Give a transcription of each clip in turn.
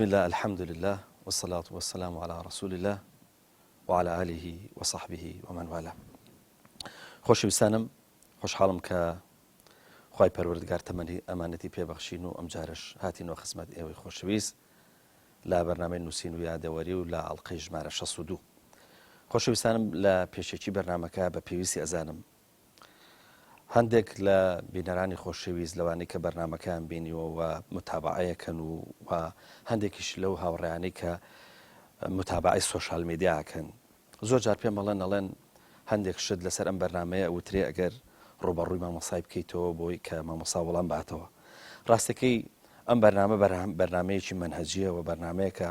الله الحمد لله والصلاة والسلام على رسول الله وعلى آله وصحبه ومن والاه. خۆشەویستانم خۆشحاڵم کە خوای پەروەردگار ئەمانەتی پێبەخشین و ئەم جارش هاتینەوە خزمەت ئێوەی خۆشەویست لا بەرنامەی نووسین و یادەوەری و لا ئەڵقەی ژمارە 62. خۆشەویستانم لە پێشێکی بەرنامەکە بە پێویستی ئەزانم هەندێک لە بینەرانی خۆشەویست لەوانەی کە بەرنامەکەیان بینیوە و متابعەکەن و هەندێکیش لەو هاوڕێیانەی کە متابعەی سۆشال میدیاکەن زۆر جار پێم ئەڵێن هەندێک شت لەسەر ئەم بەرنامەیە وترێ ئەگەر ڕۆبەڕووی مامۆسای بکەیتەوە بۆی کە مامۆسا وەڵام باتەوە. ڕاستەکەی ئەم بەرنامە بەرنامەیەکی منهەجیە و بەرنمەیەکە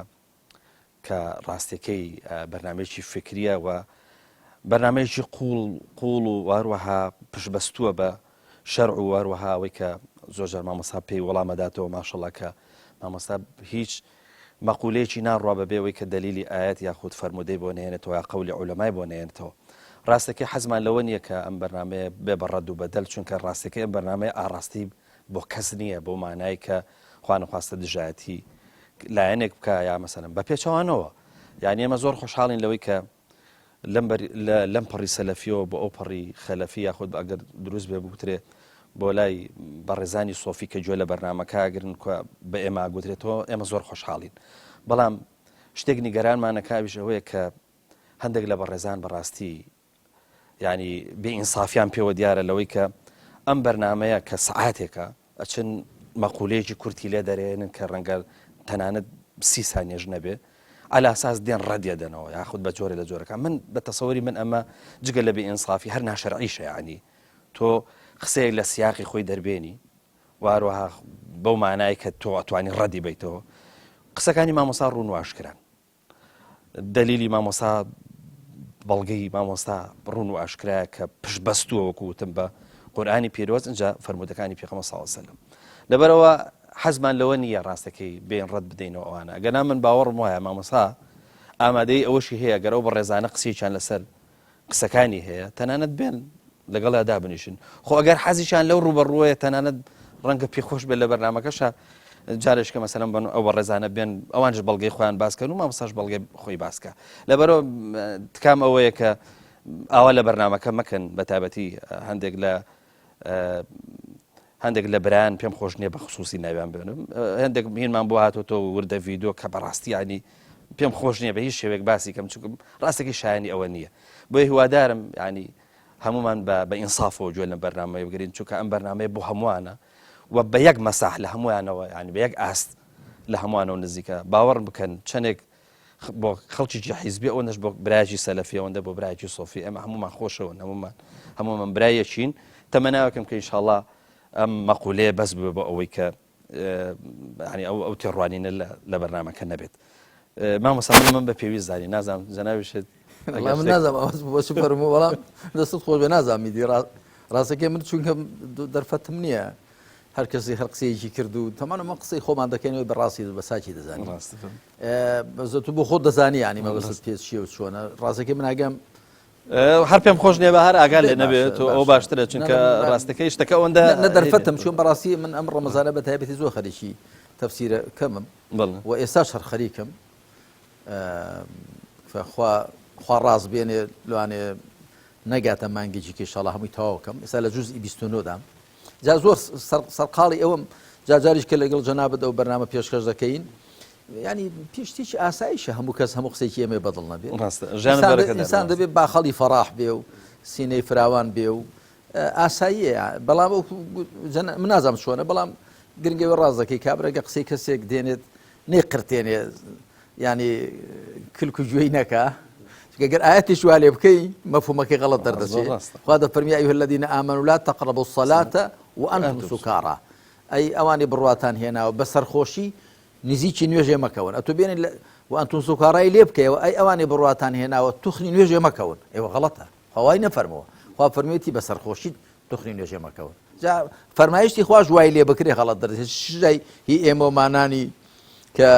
کە ڕاستەکەی بەرنمەیەکی فکریە و بەرنمەیەکی قوڵ و واروەها پشبەستووە بە شەرع و واروەها ئەوەی کە زۆرجار مامۆسا پێی وەڵامەداتەوە ماشەڵڵا کە مامۆستا هیچ مەقولەیەکی ناڕوا بەبێەوەی کە دەلیلی ئاەت یاخود فەرمودەی بۆ نێنێتەوە یا قەولی عولەمای بۆ نێنێتەوە. ڕاستەکەی حەزمان لەوە نییە کە ئەم بەرنمەیە بێ بەڕەد و بەدەل چونکە ڕاستەکەی ئەم بەرنمەیە ئاڕاستی بۆ کەس نییە بۆ مانای کە خوانەخواستە دژایەتی لایەنێک بکە یا مەسەلەن بە پێچەوانەوە. یعنی ئێمە زۆر خۆشحاڵین لەوەی کە لەم پەڕی سەلەفیەوە بۆ ئەو پەڕی خەلەفی یاخود ئەگەر دروست بێ بوترێ بۆ لای بەڕێزانی سۆفی کە گوێ لە بەرنمەکە ئەگرن بە ئێمە ئاگوترێتەوە ئێمە زۆر خۆشحاڵین. بەڵام شتێک نیگەرانمانەکاویش ئەوەیە کە هەندێک لە بەڕێزان بەڕاستی ینی بێئینسافیان پێوە دیارە لەوەی کە ئەم بەرنمەیە کە سعاتێکە ئەچن مەقولەیەکی کورتی لێ دەرێنن کە ڕەنگە تەنانەت 30 سانیێژ نەبێ على ئاساس دێن ڕەدیە دەنەوە یاخود بە جۆرە لە جۆرەکە من بە تەسەوەری من ئەمە جگە لە بێئینسافی هەر ناشەرعیشە ینی تۆ قسەیەک لە سیاقی خۆی دەربێنی واروەها بەو مانای کە تۆ ئەتوانی ڕەدی بیتەوە. قسەکانی مامۆسا ڕوون و ئاشکران دەلیلی مامۆسا بەڵگەی مامۆستا ڕوون و ئاشکرایە کە پشبەستووە وەکوتم بە قورئانی پیرۆز اینجا فەرمودەکانی پێغەمبەر صلی الله علیه وسلم. لەبەرەوە حەزمان لەوە نییە ڕاستەکەی بێن ڕەت بدەینەوە ئەوانە ئەگەنا من باوەڕم وایە مامۆسا ئامادەی ئەوەشی هەیە گەرەو بە ڕێزانە قسەیان لەسەر قسەکانی هەیە تەنانەت بێن لەگەڵا دابنیشن. خۆ ئەگەر حەزیشان لەو ڕوبەڕوویە تەنانەت ڕەنگە پێخۆش بێت لە بەرنمەکەشە جارێشکە مەسەلەن بن ئەو بە ڕێزانە بێن ئەوانش بەڵگەی خۆیان باسکەن و مامۆستاش بەڵگەی خۆی باسکە. لەبەرەوە تکام ئەوەیە کە ئاوا لە بەرنمەکە مەکەن بەتابەتی هەندێک لە برایان پێم خۆش نییە بە خصوصی ناویان بێنم هەندێک هینمان بۆ هاتۆتۆ وردە ڤیدۆ کە بەڕاستی ینی پێم خۆش نییە بە هیچ شێوێک باسی کەم چکم ڕاستێکی شایانی ئەوە نییە. بۆی هیوادارم ینی هەمومان بە ئینسافەوە گوێ لە بەرنامەیە بگرین چونکە ئەم بەرنامەیە بۆ هەمووانە و بە یەک مەساح لە هەمویانەوە ینی بە یەک ئاست لە هەمووانەوە نزیکە باوەڕ بکەن چەندێک بۆ خەڵکی حیزبی ئەوەش بۆ برایکی سەلەفی ئەوەندە بۆ برایکی سۆفی ئەمە هەمومان خۆشەوە هەمومان برایەکین تەمەناوەکەم کە ئینشاءڵڵا ئەم مەقولەیە بەس بێ بۆ ئەوەی کە ئەو تێڕوانینە لە بەرنمەکە نەبێت. مامۆستا من بە پێویست زانی نازانم جەنابیشت من نازانم بۆچ فەرموو بەڵام دەستت خۆش بێ نازانمیدی ڕاستەکەی من چونکە دەرفەتم نییە هەر کەسی هەر قسەیەکی کرد و تەمانە مە قسەی خۆمان دەکەینەوە بەڕاستی بە ساکی دەزانی بەزە تو بۆ خۆت دەزانی ینی مەبەست پێ چیە و چۆنە ڕاستەکەی من ئاگەم هەر پێم خۆش نییە بە هەر ئاگال لێ نەبێت ئەو باشترە چونکە ڕاستەکەی شتەکە ئەوەندە نەدەرفەتم چۆن بەڕاستی من ئەم ڕەمەزانە بە تایبەتی زۆر خەریکی تەفسیرە کەمم و ئێستاش هەر خەریکم خوا ڕاز بێنێ لەوانێ نەگاتە مانگێکی کێشەڵا هەمووی تەواوکەم ئێستا لە جوزئی 29دام جا زۆر سەرقاڵی ئەوم جاجاریش کە لەگەڵ جەنابەت ئەو بەرنامە پێشکەش دەکەین ینی پێشتێکی ئاساییشە هەموو کەس هەموو قسێکی ئێمە بەدڵ نەبێت ئینسان دەبێت باخەڵی فەراح بێ و سینەی فراوان بێ و ئاساییە بەڵام من نازانم چۆنە بەڵام گرنگەوە ڕاز دەکەی کابراگە قسەی کەسێک دێنێت نێقرتێنێ ینی کلک و گوێی نەکا گەر ئاەتیش وا لێ بکەی مەفهومەکەی غەڵەت دەردەچێت. خوا دەفەرمی ئەیها الذین آمنوا لا تقربوا الصلاة وأنتم سكارى ئەی ئەوانی بڕواتان هێناوە بە سەرخۆشی نزیکی نوێژێ مەکەون ئەتۆ بێنین وأنتم سكارى لێ بکەیەوە ئەی ئەوانی بڕواتان هێناوە توخنی نوێژێ مەکەون ئێوە غەڵەتە خوای نەفەرمەوە خوا فەرموویەتی بە سەرخۆشی توخنی نوێژێ مەکەون. جا فەرمایشتی خواش وای لێ بکرێ غەڵەت دەردەچێت شژای هی ئێمەمانانی کە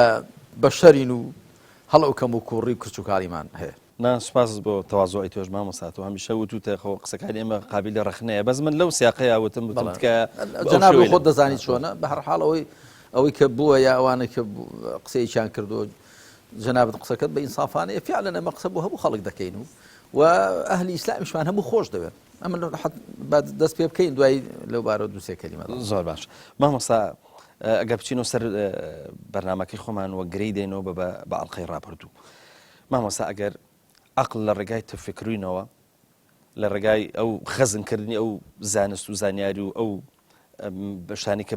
بەشەرین و هەڵەو کەم و کوڕی کورچ و کاریمان هەیە. سپاس بۆ تەواضوعی تۆش مامۆستا هەمیشە وتوتە خۆ قسەکانی ئێمە قابلی ڕەخنەیە بەس من لەو سیاقەیە وتم کە جەناب خۆت دەزانی چۆنە بە هەر حاڵەوەی ئەوەی کە بووە یا ئەوانە کە قسەیان کردو جەنابەت قسەکەت بە ئینسافانەیە فعلا ئەمە قسە بوو هەموو خەڵک دەکەین و ئەهلی ئیسلامیشمان هەموو خۆش دەوێت ئەمە دەست پێ بکەین دوای لەو بارە دووسێ کەلیمە زۆر باش مامۆستا ئەگەر بچینەوە سەر بەرنامەکەی خۆمان وە گرەی دێنەوە بە ئەڵقەی ڕابردوو مامۆستا ئەگەر عەقڵ لە ڕێگای تفکڕینەوە لە ڕێگای ئەو خەزمکردنی ئەو زانست و زانیاری و ئەو بەشتانی کە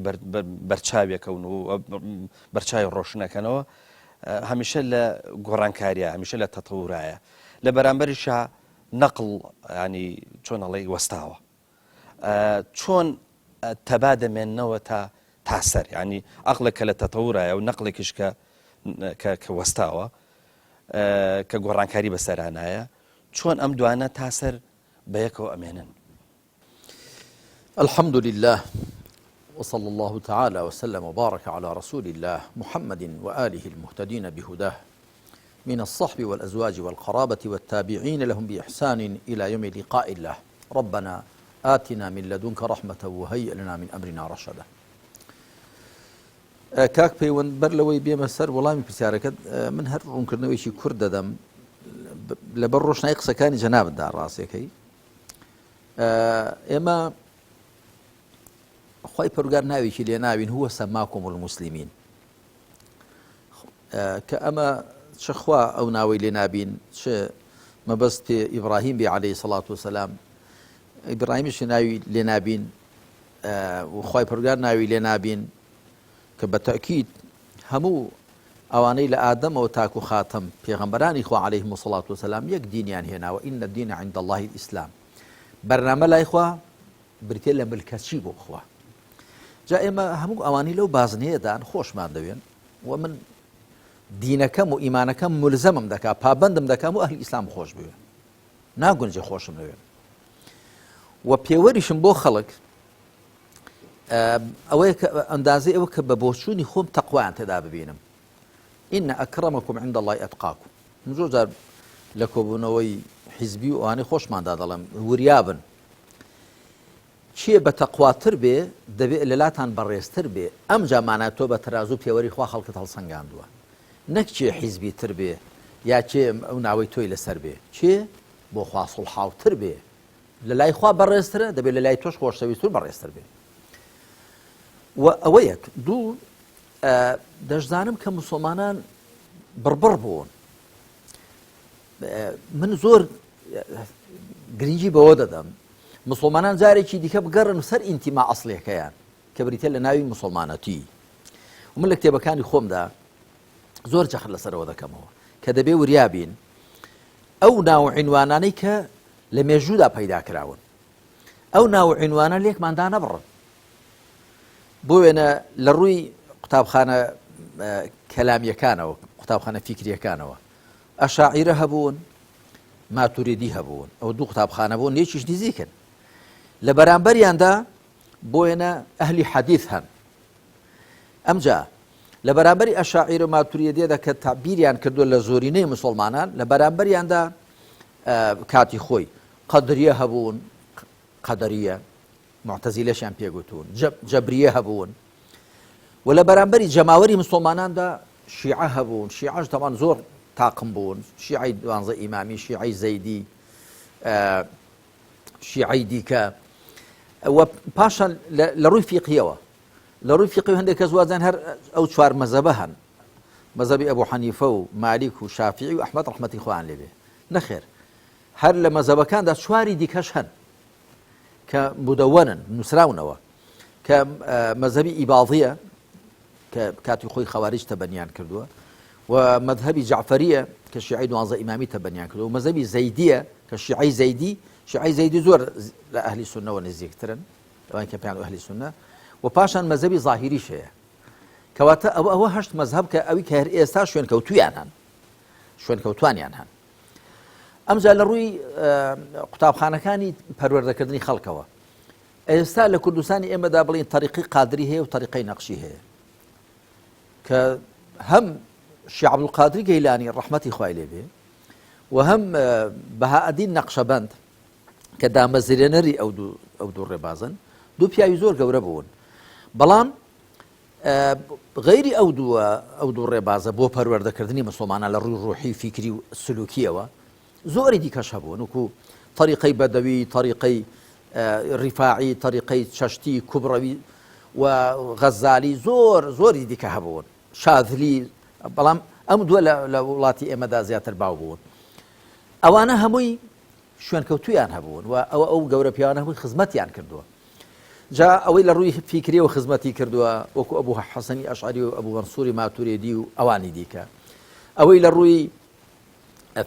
بەرچاویەکەون و بەرچاوی ڕۆشنەکەنەوە هەمیشە لە گۆڕانکاریە هەمیشە لە تەتەورایە لە بەرامبەریشە نەقڵ ینی چۆن ئەڵێ وەستاوە چۆن تەبا دەمێننەوە تا سەر ینی عەقڵێک کە لە تەتەورایە و نەقڵێکیش کە وەستاوە کە گۆڕانکاری بەسەرانایە چۆن ئەم دوانە تا سەر بەیەکەوە ئەمێنن الحمد لله وصلى الله تعالى وسلم وبارك على رسول الله محمد وآله المهتدين بهداه من الصحب والأزواج والقرابة والتابعين لهم بإحسان إلى يوم لقاء الله ربنا آتنا من لدنك رحمة وهيئ لنا من أمرنا رشدا کاک پەیوەند بەر لەوەی بێمە سەر وەڵامی پرسیارەکەت من هەر ڕوونکردنەوەیکی کورد دەدەم لەبەر ڕۆشنایی قسەکانی جەنابەتدا ڕاستیەکەی ئێمە خوای پەروەردگار ناوێکی لێ ناوین هو سەماکم المسلمین کە ئەمە چ خوا ئەو ناوەی لێ نابین چ مەبەست پێ ئیبراهیم بێ عەلەیهی سەڵات وسەلام ئیبراهیمیش ناوی لێ نابین و خوای پەروەردگار ناوی لێ نابین کە بە تەئکید هەموو ئەوانەی لە ئادەمەوە تاکو خاتەم پێغەمبەرانی خوا عەلەیهیمو سەڵات وسەلام یەک دینیان هێناوە ئین الدین عند الله الئیسلام بەرنامە لای خوا بریتێ لە ملکەچی بۆ خوا جا ئێمە هەموو ئەوانەی لەو بازنەیەدان خۆشمان دەوێن و من دینەکەم و ئیمانەکەم ملزەمم دەکا پابەندم دەکەم و ئەهلی ئیسلام خۆش بوێ ناگونجێ خۆشم دەوێن و پێوەریشم بۆ خەڵک ئەوەیە کە ئەندازەی ئەوە کە بە بۆچوونی خۆم تەقوایان تێدا ببینم ئین ئەکرەمەکم عند الله ئەتقاکم من زۆر جار لە کۆبوونەوەی حیزبی و ئەوانەی خۆشمان دەڵێم وریابن چیە بە تەقواتر بێ دەبێت لەلاتان بەڕێزتر بێ ئەم جامانە تۆ بە تەرازوو پێوەری خوا خەڵکت هەڵسەنگاندووە نەک چێ حیزبی تر بێ یا چێ ئەو ناوەی تۆی لەسەر بێ چێ بۆ خوا سوڵحاوتر بێ لە لای خوا بەڕێزترە دەبێت لە لای تۆش خۆشەویستتر بەڕێزتر بێ و ئەوە یەک دوو دەشزانم کە موسڵمانان بڕبڕ بوون من زۆر گرنگی بەوە دەدەم مسلمانان جارێکی دیکە بگەڕن سەر ئینتیما ئەسڵیەکەیان کە بریتە لە ناوی مسلمانەتی و من لە کتێبەکانی خۆمدا زۆر جەخت لەسەرەوە دەکەمەوە کە دەبێ وریابین ئەو ناو عینوانانەی کە لە مێژوودا پەیدا کراون ئەو ناو عینوانە لێکماندا نەبڕن بۆ وێنە لە ڕووی قوتابخانە کەلامیەکانەوە قوتابخانە فیکریەکانەوە ئەشاعیرە هەبوون ماتوریدی هەبوون ئەو دوو قوتابخانە بوون یەکیش نزیکن لە بەرامبەریاندا بۆ وێنە ئەهلی حەدیث هەن ئەمجا لە بەرامبەری ئەشاعیر و ماتوریدیەدا کە تعبیریان کردووە لە زۆرینەی موسڵمانان لە بەرامبەریاندا کاتی خۆی قەدریە هەبوون قەدەریە معتەزیلەشیان پێگوتون جەبریە هەبوون و لە بەرامبەری جەماوەری موسڵماناندا شیعە هەبوون شیعەش تەمان زۆر تاقم بوون شیعەی 12 ئیمامی شیعەی زەیدی شیعەی دیکە و پاشان لە ڕووی فیقهیەوە لە ڕووی فیقهی هەندێک کەس وازان هەر ئەو چوار مەزەبە هەن مەزەبی ئەبوو حەنیفە و مالیک و شافعی و ئەحمەد ڕەحمەتی خوایان لێبێ نەخێر هەر لە مەزەبەکاندا چواری دیکەش هەن کە مدەوەنن نووسراونەوە کە مەزەبی ئیباضیە کە کاتی خۆی خەواریج تەبەنیان کردووە و مذهبی جعفریە کە شیعەی 12 ئیمامی تەبەنیان کردووە و مەزەبی زەیدیە کە شیعەی زەیدی زۆر لە ئەهلی سوننەوە نزیکترن ئەوان کە پێیان ئەهلی سوننە و پاشان مەزەبی زاهیریش هەیە کەواتە ئەوە هەشت مەزهب کە ئەوی کە هەر ئێستا شوێنکەوتویان هەن شوێنکەوتوانیان هەن ئەمجا لە ڕووی قوتابخانەکانی پەروەردەکردنی خەڵکەوە ئێستا لە کوردستانی ئێمەدا بڵین تەریقی قادری هەیە و تەریقەی نەقشی هەیە کە هەم شیع عەبدولقادری گەیلانی ڕەحمەتی خوای لێبێ و هەم بەهاءەدین نەقشەبەند کە دامەزرێنەری ئەو دوو ڕێبازن دوو پیاوی زۆر گەورە بوون بەڵام غەیری ئەو دوو ڕێبازە بۆ پەروەردەکردنی مسلمانە لە ڕووی ڕوحی فیکری و سلوکیەوە زۆری دیکەش هەبوون وەکو طریقەی بەدەوی طریقەی ڕیفاعی طریقەی چەشتی کوبڕەوی و غەزالی زۆری دیکە هەبوون شاذلی بەڵام ئەم دووە لە وڵاتی ئێمەدا زیاتر باو بوون ئەوانە هەمووی شوێنکەوتویان هەبوون و ئەو گەورە پیاوانە هەمووی خزمەتیان کردووە جا ئەوەی لە ڕووی فیکری و خزمەتی کردووە وەکو ئەبوو حەسەنی ئەشعەری و ئەبوو مەنسووری ماتوریدی و ئەوانی دیکە ئەوەی لە ڕووی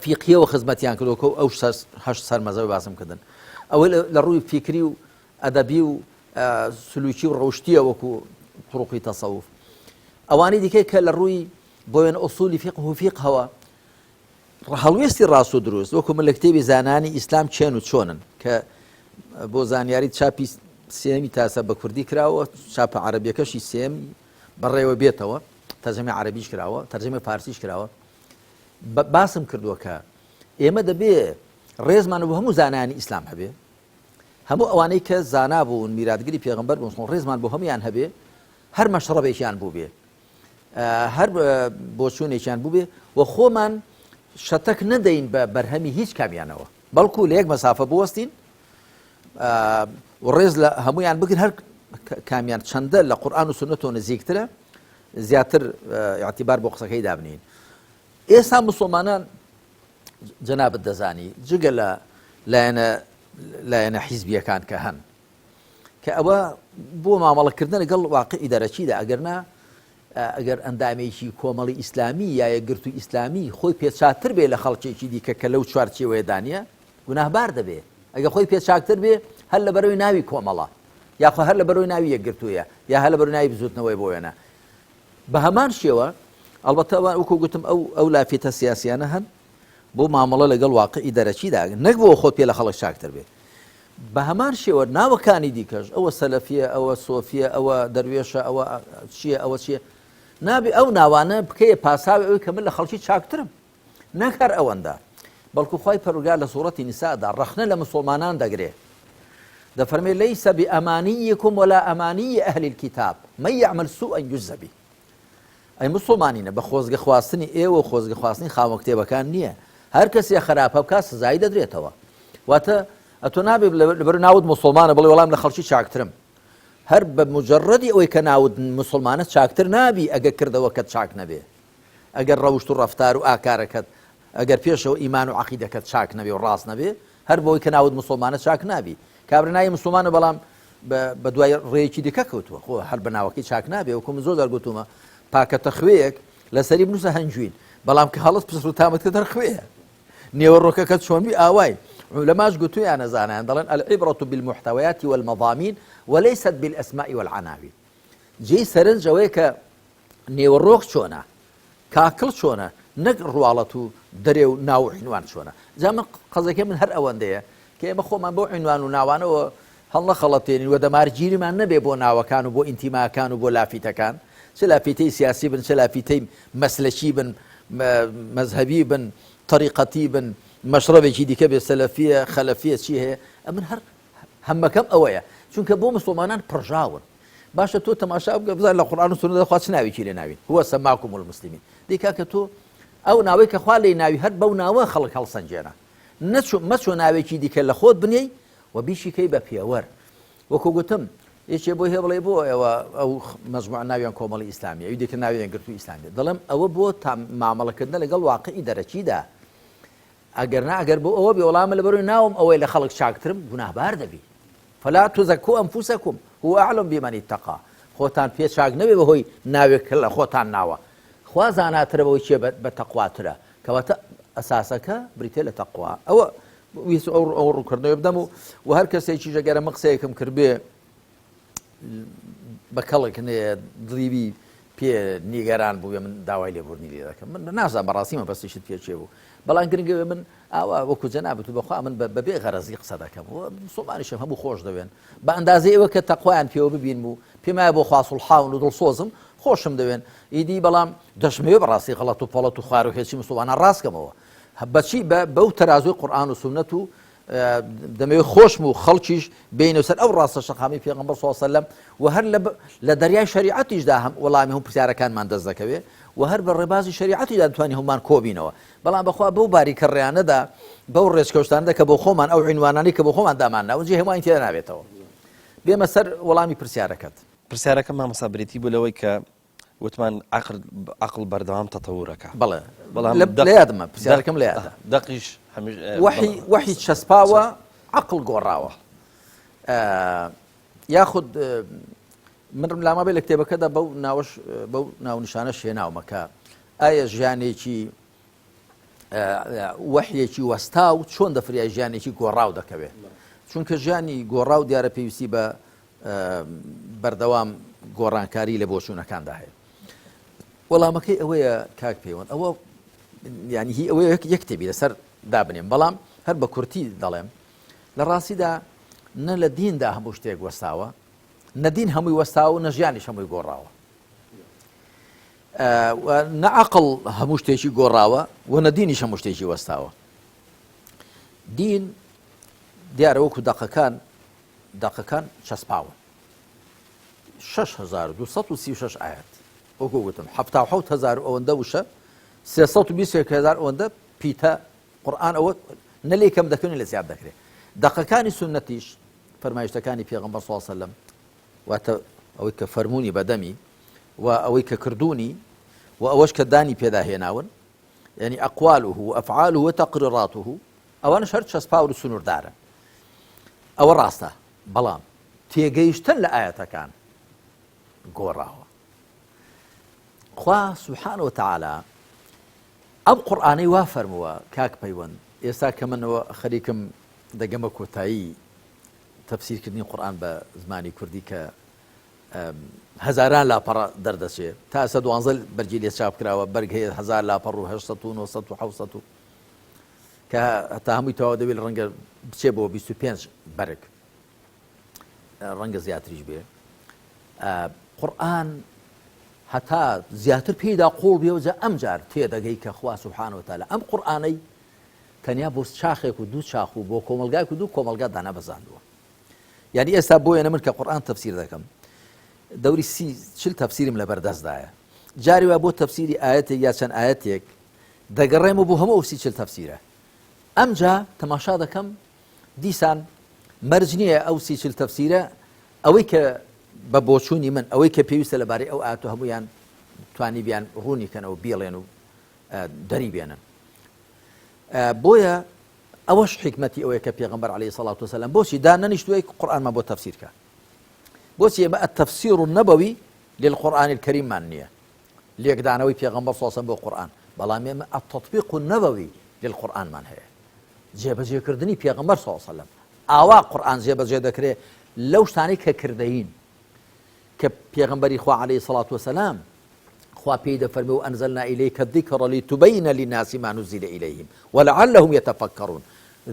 فیقهیەوە خزمەتیان کردووە ئەو هەشت سەرمەزەوی باسم کردن ئەوەی لە ڕووی فیکری و ئەدەبی و سلوکی و ڕەوشتیە وەکو طروقی تەسەوف ئەوانی دیکەی کە لە ڕووی بۆیان ئوسولی فیقه و فیقهەوە هەڵوێستی ڕاست و دروست وەکو من لە کتێبی زانانی ئیسلام چێن و چۆنن کە بۆ زانیاری چاپی سێمی تاسە بە کوردی کراوە چاپە عەرەبیەکەشی سێم بەڕێوە بێتەوە تەرجەمەی عەرەبیش کراوە تەرجەمەی فارسیش کراوە باسم کردووە کە ئێمە دەبێ ڕێزمان بۆ هەموو زانانی ئیسلام هەبێ هەموو ئەوانەی کە زانا بوون میراتگری پێغەمبەر بوون ڕێزمان بۆ هەمویان هەبێ هەر مەشڕەبێکیان بوو بێ هەر بۆ چوونێکیان بوو بێ و خۆمان شەتەک نەدەین بە بەرهەمی هیچ کامیانەوە بەڵکو لە یەک مەسافە بوەستین و ڕێز لە هەمویان بگرن هەر کامیان چەندە لە قورئان و سونەتەوە نزیکترە زیاتر ئیعتیبار بۆ قسەکەی دابنین ئێستا موسڵمانان جەنابەت دەزانی جگە لە لایەنە حیزبیەکان کە هەن کە ئەوە بۆ مامەڵەکردن لەگەڵ واقعی دەرەچیدا ئەگەر ئەندامێکی کۆمەڵی ئیسلامی یا یەکگرتووی ئیسلامی خۆی پێچاتر بێ لە خەڵکێکی دیکە کە لەو چوارچێوەیە دانیە گوناهبار دەبێ ئەگەر خۆی پێچاکتر بێ هەر لە بەرەوەی ناوی کۆمەڵە یاخۆ هەر لە بەرەوەی ناوی یەکگرتوویە یا هەر لە بەرەوەی ناوی بزوتنەوەی بۆ وێنە بە هەمان شێوە ئەڵبەتە وەکو گوتم ئەو لافێتە سیاسیانە هەن بۆ مامەڵە لەگەڵ واقعی دەرەچیدا نەک بۆ خۆت پێ لە خەڵک چاکتر بێ بە هەمان شێوە ناوەکانی دیکەش ئەوە سەلەفیە ئەوە سۆفیە ئەوە دەروێشە ئەوە چییە ئەوە چییە نابێ ئەو ناوانە بکەیە پاساوی ئەوەی کە من لە خەڵکی چاکترم نەک هەر ئەوەندا بەڵکو خوای پەروەردگار لە سوورەتی نیسادا ڕەخنە لە مسڵمانان دەگرێ دەفەرمێ لەیسە بئەمانیکم ولا ئەمانی ئەهلی الکتاب من یعمل سوءا یجزە به ئەی مسڵمانینە بە خۆزگە خواستنی ئێوە و خۆزگە خواستنی خاوەن کتێبەکان نییە هەر کەسێ خراپە بکات سزایی دەدرێتەوە واتە ئەتۆ نابێ لەبەر ناوت مسڵمانە بڵێ وەڵام لە خەڵکی چاکترم هەر بە مجرڕەدی ئەوەی کە ناوت مسڵمانە چاکتر نابی ئەگەر کردەوە کەت چاک نەبێ ئەگەر ڕەوشت و ڕەفتار و ئاکارەکەت ئەگەر پێشەوە ئیمان و عەقیدەکەت چاک نەبێ و ڕاست نەبێ هەر بۆی کە ناوت مسڵمانە چاک نابی کابرنایی مسڵمانە بەڵام بە دوای ڕێیەکی دیکە کەوتووە خۆ هەر بە ناوەکەی چاک نابێ وەکوم زۆر دەرگوتومە پاکەتە خوێیەک لەسەری بنووسە هەنجوین بەڵام کە هەڵت پسر و تامت کە دەرخوێیە نێوەڕۆکەکەت چۆنبی ئاوای لەماش گوتویان نەزانیان دەڵێن العبرة بالمحتويات والمضامين وليست بالأسماء والعناوين جێی سەرنج ئەوەیە کە نێوەڕۆک چۆنە کاکڵ چۆنە نەک ڕواڵەت و دەرێ و ناو و عنوان چۆنە جا من قەزەکەی من هەر ئەوەندەیە کە ئێمە خۆمان بۆ عنوان و ناوانەوە هەڵ نەخەڵەتێنین و دەمارگیریمان نەبێ بۆ ناوەکان و بۆ ئینتیماکان و بۆ لافیتەکان چ لافیتەی سیاسی بن چ لافیتەی مەسلەکی بن مەذهبی بن طریقەتی بن مەشرەبێکی دیکە بێ سەلەفیە خەلەفیە چی هەیە ئەمن هەر هەمەکەم ئەوەیە چونکە بۆ مسڵمانان پڕژاون باشە تۆ تەماشا بکە بزان لە قورئان و سونەت خوا چ ناوێکی لێ ناوین هو سەماکم المسلمین دیکە کە تۆ ئەو ناوەی کە خوا لێی ناوی هەر بەو ناوە خەڵک هەڵسەنجێنە مەچۆ ناوێکی دیکە لە خۆت بنێی و بیشیکەی بە پێوەەر وەکو گوتم یەکێ بۆ هێ بڵێ بۆ ئێوە ئەو مەجموعە ناویان کۆمەڵی ئیسلامی ئەوی دیکە ناویان گرتووی ئیسلامی دەڵێم ئەوە بۆ مامەڵەکردن لەگەڵ واقعی دەرەچیدا ئەگەر ئەگەر بۆ ئەوە بێ وەڵامە لە بەروی ناوم ئەوەی لە خەڵک چاکترم گوناهبار دەبی فلا تزەکوا ئەنفوسەکم هو ئەعلم بمن اتقى خۆتان پێ چاک نەبێ بەهۆی ناوێک لە خۆتان ناوە خوا زاناترە بەوەی چێ بە تەقواترە کەواتە ئەساسەکە بریتێ لە تەقوا ئەوە ویست ئەو ڕووکردنەوەی بدەم و هەر کەسێکی ژەگەرە مە قسەیەکم کردبێ بە کەڵێک دڵیبی پێ نیگەران بوو من داوای لێبوورنی لێ دەکەم من نازانم بەڕاستی من بەستیشت پێچێ بوو بەڵام گرنگەوێ من ئاوا وەکو جەنابەت بەخوا من بەبێ غەرەزی قسە دەکەم مسڵمانیشم هەموو خۆش دەوێن بە ئەندازەی ئەوە کە تەقوایان پێوە ببین بوو پێم وایە بۆ خوا سوڵحاون و دڵسۆزم خۆشم دەوێن ئیدی بەڵام دەشمەوێ بەڕاستی غەڵەت و پەڵەت و خوار و هێچی مسڵمانان ڕاستکەمەوە بەچی بەو تەرازوی قورئان و سونەت و دەمەوێت خۆشم و خەڵکیش بینە سەر ئەو ڕاستە شەقامی پێغەمبەر صلی الله علیه وسلم و هەر لە دەریای شریعەتیشدا هەم وەڵامی هەم پرسیارەکانمان دەست دەکەوێت و هەر بە ڕێبازی شریعەتیدا دەتوانین هەمومان کۆبینەوە بەڵام بەخوا بەو باریکە ڕێیانەدا بەو ڕێچکەوتانەدا کە بۆ خۆمان ئەو عنوانانی کە بۆ خۆمان دامانناوە جێ هەمووان تێدا نابێتەوە بێمە سەر وەڵامی پرسیارەکەت پرسیارەکە مامۆستا بریتی بوو لەوەی کە وتمان عقل بەردەوام تەتەورەکە بەڵێ لە یادمە پرسیارەکەم لە یادە دقیش وحی چەسپاوە عقل گۆڕاوە یاخود من لامە بێ لە کتێبەکەدا بەو ناونیشانە شێناومە کە ئایا ژیانێکی وحیێکی وەستا و چۆن دەفریای ژیانێکی گۆڕاو دەکەوێت چونکە ژیانی گۆڕاو دیارە پێویستی بە بەردەوام گۆڕانکاری لە بۆچوونەکاندا هەیە وەڵامەکەی ئەوەیە کاک پەیوەند ئەوە ینی هی ئەوەیە یەک کتێبی لەسەر دابنێم بەڵام هەر بە کورتی دەڵێم لە ڕاستیدا نە لە دیندا هەموو شتێک وەستاوە نەدین هەمووی وەستاوە و نەژیانیش هەمووی گۆڕاوە نەعقل هەموو شتێکی گۆڕاوە و نەدینیش هەموو شتێکی وەستاوە دین دیارە وەکو دەقەکان چەسپاوە 6236 ئاەت وەکو گوتم 7,000 ئەوەندە وشە 320,000 ئەوەندە پیتە قورئان ئەوە نەلێ کەم دەکەن لە زیاد دەکرێت دەقەکانی سنەتیش فەرمایشتەکانی پێغەمبەر صلی الله علیه وسلم واتە ئەوەی کە فەرموونی بەدەمی و ئەوەی کە کردوونی و ئەوەش کە دانی پێداهێناون یعنی ئەقواله و ئەفعاله و تەقریراته ئەوانش هەر چەسپاور و سنووردارن ئەوە ڕاستە بەڵام تێگەیشتن لە ئاەتەکان گۆڕاوە خوا سبحانه وتعالى ئەم قورئانەی وا فەرمووە کاک پەیوەند ئێستا کە منەوە خەریکم دەگەمە کۆتایی تەفسیرکردنی قورئان بە زمانی کوردی کە هەزاران لاپەڕە دەردەچێت تا 112 بەرگی لێ چاپ کراوە بەرگ هەیە 1000 لاپەڕ و 800 و 900 و 700 کە هەتا هەمووی تەواو دەبێت ڕەنگە بچێ بۆ 25 بەرگ ڕەنگە زیاتریش بێ قورئان هەتا زیاتر پێیدا قوڵ بێوجە ئەم جار تێدەگەی کە خوا سبحانه وتعالى ئەم قورئانەی تەنیا بۆ چاخێک و دوو چاخ و بۆ کۆمەلگایك و دوو کۆمەلگا دانەبەزاندووە یعنی ئێستا بۆیە من کە قورئان تەفسیر دەکەم دەوری 40 تەفسیرم لە بەردەستدایە جاری وا بۆ تەفسیری ئاەتێک یا چەند ئاەتێک دەگەڕێمە بۆ هەموو 40 تەفسیرە ئەمجا تەماشا دەکەم دیسان مەرج نییە ئەو 40 تەفسیرە ئەوەی کە بە بۆچوونی من ئەوەی کە پێویستە لەبارەی ئەو ئاەت و هەمویان توانی بیان ڕوونی کەنەوە بیڵێن و دەری بێنن بۆیە ئەوەش حکمەتی ئەوەیە کە پێغەمبەر عەلەیهی سەڵات وسەلام بۆچی دانەنیشتووەی قورئانمان بۆ تەفسیرکە بۆچی ئێمە التەفسیر النەبەوی للقورئان الکەریممان نییە لێکدانەوەی پێغەمبەر صلی الله علیه و سەلەم بۆ قورئان بەڵام ئێمە التەطبیق النەبەوی للقورئانمان هەیە جێبەجێکردنی پێغەمبەر صلی الله علیه و سەلەم ئاوا قورئان جێبەجێ دەکرێت لەو شتانەی کە کردەین کە پێغەمبەری خوا عەلەیهی سەڵات وسەلام خوا پێی دەفەرمێ و ئەنزەلنا ئیلەیکە الذیکڕ لیتبەینە للناس ما نزل إلیهم ولعلهم يتفکرون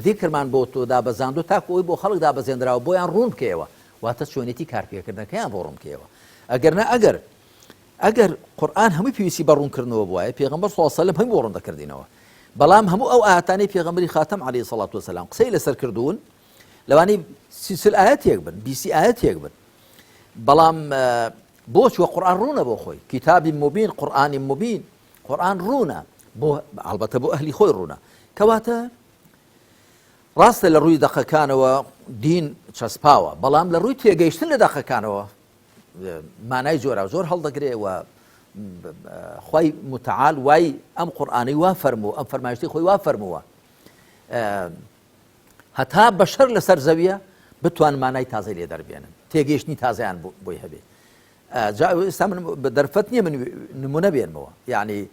ذیکرمان بۆ تۆ دابەزاندووە تاکو ئەوەی بۆ خەڵک دابەزێنراوە بۆیان ڕوون بکەیەوە واتە چۆنێتی کارپێکردنەکەیان بۆ ڕوون بکەیەوە ئەگەرنا ئەگەر قورئان هەمووی پێویستی بە ڕوونکردنەوە بووایە پێغەمبەر صلی الله علیه و سەلەم هەمووی بۆ ڕوون دەکردینەوە بەڵام هەموو ئەو ئاەتانەی پێغەمبەری خاتەم عەلەیهی سەڵات وسەلام قسەی لەسەر کردوون لەوانەی 30 ئاەتێک بن 20 ئاەتێک بن بەڵام بۆچ وە قورئان ڕوونە بۆ خۆی کتابی مبین قورئانی مبین قورئان ڕوونە بۆ هەڵبەتە بۆ ئەهلی خۆی ڕوونە کەواتە ڕاستە لە ڕووی دەقەکانەوە دین چەسپاوە بەڵام لە ڕووی تێگەیشتن لە دەقەکانەوە مانای جۆرا زۆر هەڵدەگرێەوە خوای متعال وای ئەم قورئانەی وا فەرمووە ئەم فەرمایشتەی خۆی وا فەرمووە هەتا بەشەر لەسەر زەویە بتوان مانای تازەی لێ دەربێنن تێگەیشتنی تازەیان بۆی هەبێ ئێستا من دەرفەت نییە من نمونە بێنمەوە یعنی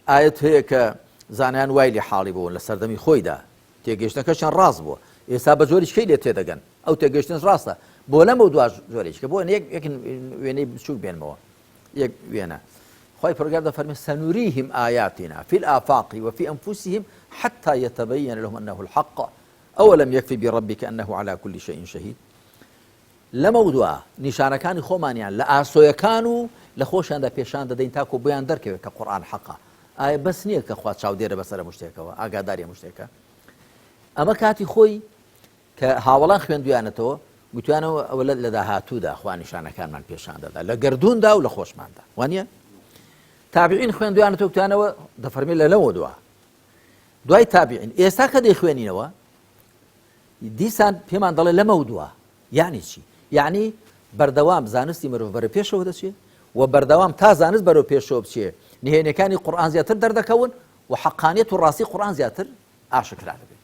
ئاەت هەیە کە زانایان وای لێ حاڵی بوون لە سەردەمی خۆیدا تێگەیشتنەکەشیان ڕاست بووە ئێستا بە زۆریش کەی لێ تێدەگەن ئەو تێگەیشتنش ڕاستە بۆ لەمە دوا زۆرێک کە بۆ یەک وێنەی بچووک بێنمەوە یەک وێنە خوای پەروەردگار دەفەرمێ سەنوریهم ئایاتنا فی الآفاق وفي أنفسهم حتى يتبين لهم أنه الحق أولم يكفي بربك أنه على كل شيء شهيد لەمەودووە نیشانەکانی خۆمانیان لە ئاسۆیەکان و لە خۆشیاندا پێشان دەدەین تاکو بۆیان دەرکەوێت کە قورئان حەقە ئایا بەس نییە کە خوا چاودێرە بەسەر مشتێکەوە ئاگاداری مشتێکە ئەمە کاتی خۆی کە هاوڵان خوێندویانەتەوە گوتیانەوە ئەوە لە داهاتوودا خوا نیشانەکانمان پێشان دەدا لە گردووندا و لە خۆشماندا وانە تابعین خوێندویانەتەوە گوتیانەوە دەفەرمێ لە لەوە دووە دوای تابعین ئێستا کە دەیخوێنینەوە دیسان پێمان دەڵێ لەمە دووە یعنی چی یعنی بەردەوام زانستی مرۆڤ بەرە پێشەوە دەچێت و بەردەوام تا زانست بەرەو پێشەوە بچێ نهێنیەکانی قورئان زیاتر دەردەکەون و حەقانیەت و ڕاستی قورئان زیاتر ئاشکرا دەبێت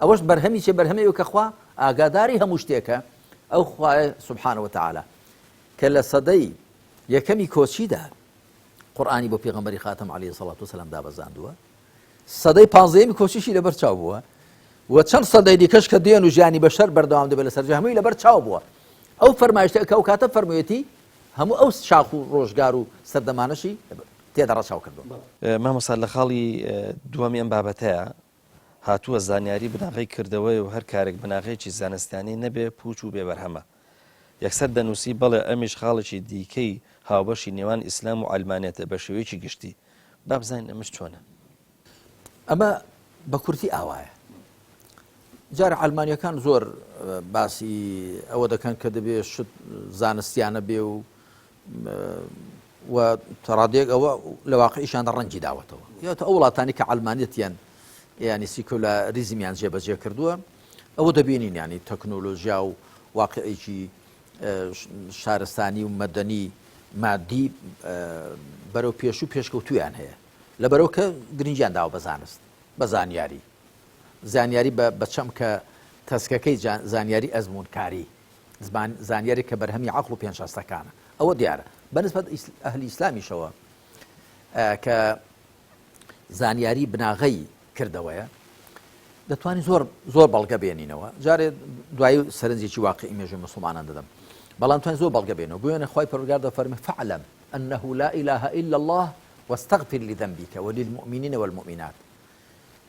ئەوەش بەرهەمی چێ بەرهەمێک کە خوا ئاگاداری هەموو شتێکە ئەو خوایە سبحانه وتعالى کە لە سەدەی یەکەمی کۆچیدا قورئانی بۆ پێغەمبەری خاتم عەلەیهی السەڵات وسەلام دابەزاندووە سەدەی پانزەیەمی کۆچیشی لەبەر چاو بووە و چەند سەدەی دیکەش کە دێن و ژیانی بەشەر بەردەوام دەبێت لەسەر جە هەمووی لەبەر چاو بووە ئەو فەرمایشتە کە ئەو کاتە فەرموویەتی هەموو ئەو شاخ و ڕۆژگار و سەردەمانەشی تێدا ڕەچاو کردووە مامۆستا لە خاڵی دووەمی ئەم بابەتەیە هاتووە زانیاری بناغی کردەوەی و هەر کارێک بناغێکی زانستیانی نەبێ پوچ و بێبەرهەمە یەکسەر دەنووسی بەڵێ ئەمیش خاڵێکی دیکەی هاوبەشی نێوان ئیسلام و عەلمانیەتە بە شێوەیەکی گشتی با بزانین ئەمەش چۆنە ئەمە بە کورتی ئاوایە جارە عەلمانیەکان زۆر باسی ئەوە دەکەن کە دەبێت شت زانستیانە بێ و تەڕادێک ئەوە لە واقعیشان ڕەنگی داوەتەوە یاتە ئەو وڵاتانی کە عەلمانیەتیان ینی سیکۆلاریزمیان جێبەجێ کردووە ئەوە دەبینین ینی تەکنۆلۆژیا و واقعێکی شارستانی و مەدەنی مادی بەرەو پێش و پێشکەوتویان هەیە لەبەرەوە کە گرنگیان داوە بە زانست بە زانیاری بەچەم کە تەسکەکەی زانیاری ئەزمونکاری زانیاری کە بەرهەمی عەقڵ و پێنجشەستەکانە ئەوە دیارە بەنسبەت ئەهلی ئیسلامیشەوە کە زانیاری بناغەی کردەوەیە دەتوانین زۆر بەڵگە بێنینەوە جارێ دوای سەرنجێکی واقعی مێژووی موسڵمانان دەدەم بەڵام توانین زۆر بەڵگە بێنەوە بۆیە خوای پەروەردگار دەفەرمێ فاعلم أنه لا إله إلا الله واستغفر لذنبك وللمؤمنين والمؤمنات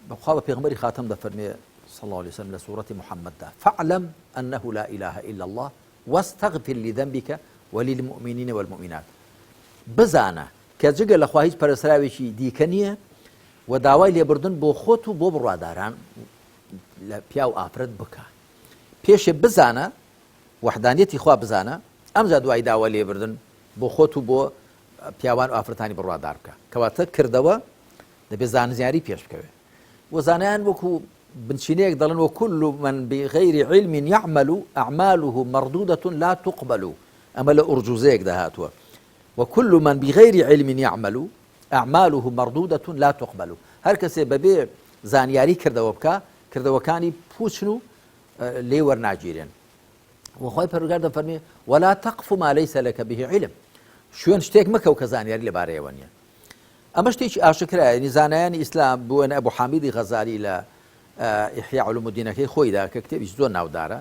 بخوا بپێغەمبەری خاتم دەفەرمێ صلى الله عليه وسلم لسورة محمد دا فاعلم أنه لا إله إلا الله واستغفر لذنبك وللمؤمنين والمؤمنات بزانە کە جگە لە خوا هیچ پەرستراوێکی دیکە نییە و داوای لێبوردن بۆ خۆت و بۆ بڕواداران لە پیا و ئافرەت بکە پێشێ بزانە وحدانیەتی خوا بزانە ئەمجا دوای داوا لێبوردن بۆ خۆت و بۆ پیاوان و ئافرەتانی بڕوادار بکە کەواتە کردەوە دەبێت زانیاری پێش بکەوێ و زانایان وەکو بنچینەیەک دەڵێن وكل من بغير علم يعمل أعماله مردودة لا تقبل ئەمە لە ئورجوزەیەک داهاتووە وكل من بغير علم يعمل أعماله مردودة لا تقبل هەر کەسێ بەبێ زانیاری کردەوە بکە کردەوەکانی پوچن و لێ وەرناگیرێن وخوای پەروەردگار دەفەرمێ ولا تقف ما ليس لك به علم شوێن شتێک مەکەو کە زانیاری لەبارەیەوە نییە ئەمە شتێکی ئاشکرایە یعنی زانایانی ئیسلام بۆ ئەبوو حامیدی غەزالی لە ئیحیا علوم الدینەکەی خۆیدا کە کتێبیش زۆر ناودارە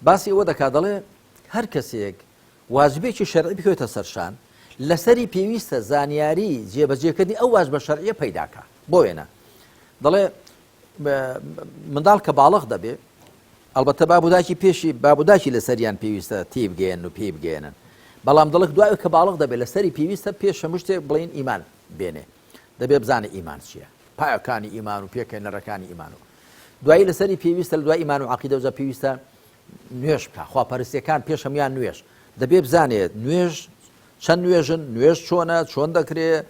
باسی ئەوە دەکات دەڵێ هەر کەسێک واجبێکی شەرعی بکەوێتە سەرشان لەسەری پێویستە زانیاری جێبەجێکردنی ئەو واجبە شەرعیە پەیداکە بۆ وێنە دەڵێ منداڵ کە باڵغ دەبێ ئەلبەتە بابوداکی پێشی بابوداکی لەسەریان پێویستە تێبگەێن و پێی بگەێنن بەڵام دڵک دوای کە باڵغ دەبێت لەسەری پێویستە پێش هەموو شتێک بڵین ئیمان بێنێ دەبێت بزانێ ئیمان چییە پایەکانی ئیمان و پێکەنەرەکانی ئیمان و دوایی لەسەری پێویستە لە دوای ئیمان و عەقیدە وجا پێویستە نوێژ بکە خواپەرستیەکان پێش هەمویان نوێژ دەبێت بزانێت نوێژ چەند نوێژن نوێژ چۆنە چۆن دەکرێت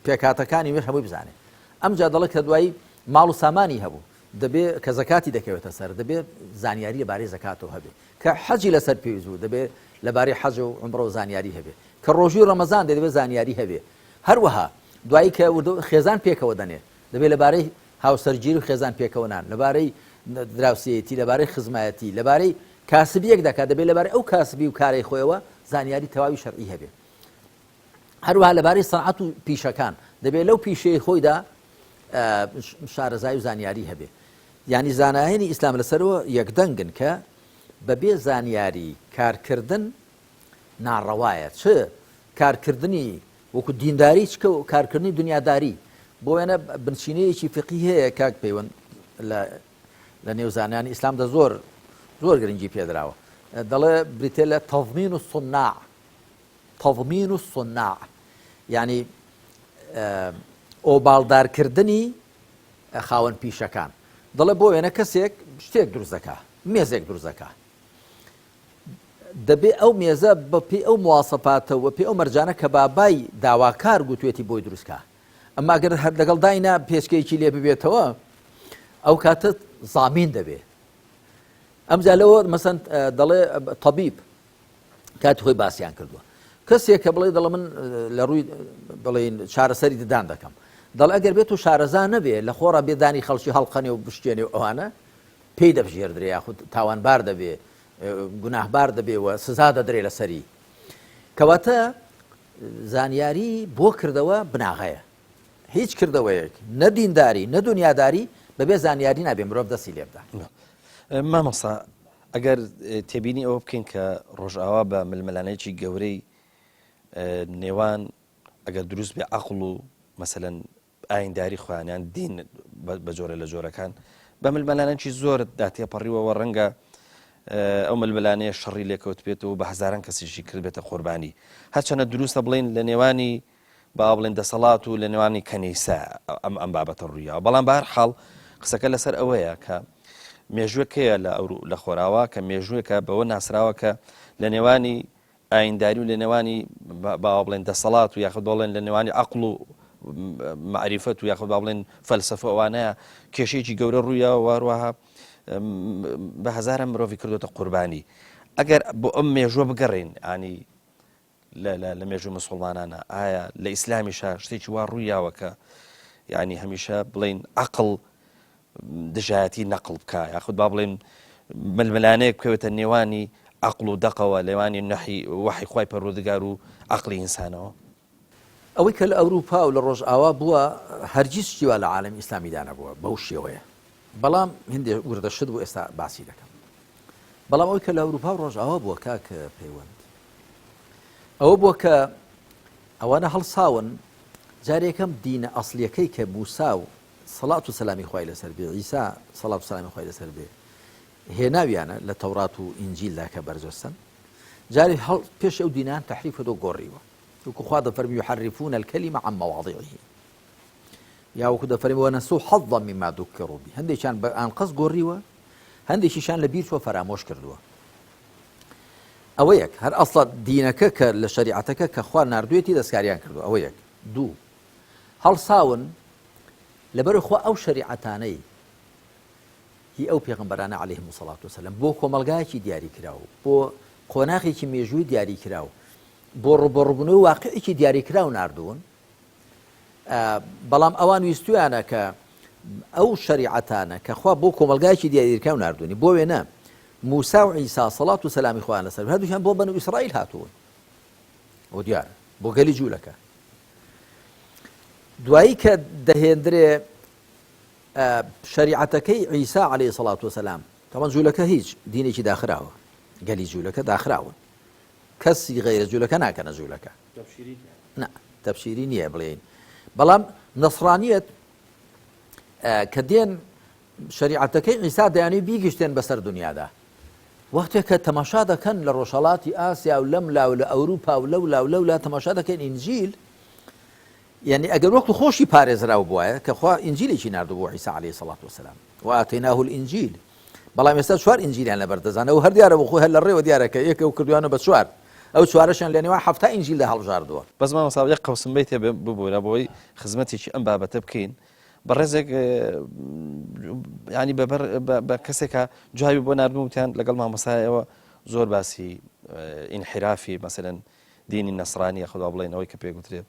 پێکاتەکانی نوێژ هەمووی بزانێت ئەمجا دەڵێت کە دوایی ماڵ و سامانی هەبوو دەبێت کە زەکاتی دەکەوێتە سەر دەبێت زانیاری لەبارەی زەکاتەوە هەبێت کە حەجی لەسەر پێویست بوو دەبێت لەبارەی حەج و عومرە و زانیاری هەبێت کە ڕۆژووی ڕەمەزان دەبێت زانیاری هەبێت هەروەها دوایی کە خێزان پێکەوە دەنێ دەبێت لەبارەی هاوسەرگیری و خێزان پێکەوەنان لەبارەی دراوسێتی لەبارەی خزمایەتی لەبارەی کاسبیەک دەکات دەبێت لەبارەی ئەو کاسبی و کارەی خۆیەوە زانیاری تەواوی شەرعی هەبێت هەروەها لەبارەی سەنعەت و پیشەکان دەبێت لەو پیشەی خۆیدا شارەزای و زانیاری هەبێت یعنی زانایانی ئیسلام لەسەرەوە یەکدەنگن کە بەبێ زانیاری کارکردن ناڕەوایە چ کارکردنی وەکو دینداری چکە و کارکردنی دنیاداری بۆ وێنە بنچینەیەکی فقهی هەیە کاک پەیوەند لە نێو زانایانی ئیسلامدا زۆر گرنگی پێدراوە دەڵێ بریتێ لە تەضمین الصناع یعنی ئۆباڵدارکردنی خاوەن پیشەکان دەڵێ بۆ وێنە کەسێک شتێک دروست دەکات مێزێک دروزەکە دەبێ ئەو مێزە بە پێی ئەو مواسەپاتەوە پێی ئەو مەرجانە کە بابای داواکار گوتوێتی بۆی دروستکە ئەمما ئەگەر هەر لەگەڵ داینا پێشکەیەکی لێ ببێتەوە ئەو کاتە زامین دەبێ ئەمجا لەوە مەسەن دەڵێ تەبیب کاتی خۆی باسییان کردووە کەسێک کە بڵێ دەڵێ من لە ڕووی بڵێن چارەسەری ددان دەکەم دەڵ ئەگەر بێت و شارەزان نەبێ لە خۆڕە بێدانی خەڵکی هەڵقەنێ و بشتێنێ و ئەوانە پێی دەبژێردرێ یاخود تاوانبار دەبێ گوناهبار دەبێ و سزا دەدرێ لەسەری کەواتە زانیاری بۆ کردەوە بناغەیە هیچ کردەوەیەک نە دینداری نە دنیاداری بەبێ زانیاری نابێ مرۆڤ دەستی لێ بدا مامۆستا ئەگەر تێبینی ئەوە بکەین کە ڕۆژئاوا بە ململانەیەکی گەورەی نێوان ئەگەر دروست بێ عەقڵ و مەسەلەن ئاینداری خۆیانیان دین بە جۆرە لە جۆرەکان بە ململانەیەکی زۆر داتێپەڕیوەوە ڕەنگە ئەو ململانەیە شەڕی لێکەوت بێتەوە بە هەزاران کەسیشی کرد بێتە قوربانی هەرچەنە دروستە بڵێن لە نێوانی با بڵێن دەسەڵات و لە نێوانی کەنیسا ئەم بابەتە ڕوویەوە بەڵام بە هەر حاڵ قسەکە لەسەر ئەوەیە کە مێژوەکەیە لە خۆراوە کە مێژوویەکە بەوە ناسراوە کە لە نێوانی ئاینداری و لە نێوانی با بڵێن دەسەڵات و یاخود بڵێن لە نێوانی عەقڵ و معریفەت و یاخود با بڵێن فەلسەفە ئەوانەیە کێشەیەکی گەورە ڕوویەوە واروەها بە هەزاران مرۆڤی کردوتە قوربانی ئەگەر بۆ ئەم مێژووە بگەڕێن ینی لە مێژوو مسڵمانانە ئایا لە ئیسلامیشە شتێکی وا ڕوویاوە کە ینی هەمیشە بڵێن عەقڵ دژایەتی نەقڵ بکە یاخود با بڵێن ململانەیەک بکەوێتە نێوانی عەقڵ و دەقەوە لەوانی نەحی وەحی خوای پەروەردگار و عەقڵی ئینسانەوە ئەوەی کە لە ئەوروپا و لە ڕۆژئاوا بووە هەرگیز شتیوا لە عالەمی ئیسلامیدا نەبووە بەو شێوەیە بەڵام هێندێ وردەشت بوو ئێستا باسی دەکەم بەڵام ئەوەی کە لە ئەوروپا و ڕۆژئاوا بووە کاکە پەیوەند ئەوە بووە کە ئەوانە هەڵساون جارێکەم دینە ئەسڵیەکەی کە موسا و سەڵات و سەلامی خوای لەسەر بێ عیسا سەڵات و سەلامی خوای لەسەر بێ هێناویانە لە تەورات و ئینجیلدا کە بەرزۆستن جارێ پێش ئەو دینان تەحریف کردو گۆڕیوە وەکو خوا دەفەرمی یحرفون الکەلیمە عن مەواضعه یا وەکو دەفەرمی وەنەسوو حەظا مما ذوکروا به هەندێکیان بە ئانقەس گۆڕیوە هەندێکیشان لە بیر چووە فەرامۆش کردووە ئەوە یەک هەر ئەسڵە دینەکە کە لە شەریعەتەکە کە خوا ناردوێتی دەستکاریان کردو ئەوە یەک دوو هەڵساون لەبەر خوا ئەو شەریعەتانەی هی ئەو پێغەمبەرانە عەلەیهیمو سەڵات وسەلام بۆ کۆمەلگایەکی دیاری کراوە بۆ قۆناغێکی مێژووی دیاری کراوە بۆ ڕوبەڕووبوونەوەی واقعێکی دیاری کراو ناردوون بەڵام ئەوان ویستویانە کە ئەو شەریعەتانە کە خوا بۆ کۆمەلگایەکی دیاریکراو ناردوونی بۆ وێنە موسا و عیسا سەڵات و سەلامی خوایان لەسەر هەردووشیان بۆ بەنو ئیسرائیل هاتوون ئەوە دیارە بۆ گەلی جوولەکە دوایی کە دەهێندرێ شەریعەتەکەی عیسا عەلەیهی سەڵات وسەلام تەمان جوولەکە هیچ دینێکی داخراوە گەلی جوولەکە داخراون کەسی غەیرە جوولەکە ناکەنە جوولەکە نا تەبشیری نییە بڵێن بەڵام نەسڕانیەت کە دێن شەریعەتەکەی عیسا دەیانوی بیگشتێن بەسەر دنیادا وەختێک کە تەماشا دەکەن لە ڕۆژهەڵاتی ئاسیا و لەم لا و لە ئەوروپا و لەولا تەماشا دەکەن ئینجیل یعنی ئەگەر وەکو خۆشی پارێزراو بووایە کە خوا ئینجیلێکی ناردوو بۆ عیسا عەلەیهی سەڵات وسەلام وئاتەیناه الئینجیل بەڵام ئێستا چوار ئینجیلیان لەبەر دەزانەوە هەر دیارە بۆ خۆی هەر لە ڕێوە دیارەکە یەکە و کردویانە بە چوار ئەو چوارەشان لە نێوان هەفتا ئینجیلدا هەڵبژاردووە بەس مامۆستا یەک قەوسم بیتێ ببوورە بۆی خزمەتێکی ئەم بابەتە بکەین بە ڕێزێک ینی بە کەسێکە جوابی بۆ ناردوو وتیان لەگەڵ مامۆستایەوە زۆر باسی ئینحرافی مەسەلەن دینی نەسڕانی یاخود بڵێنەوەی کە پێگوترێت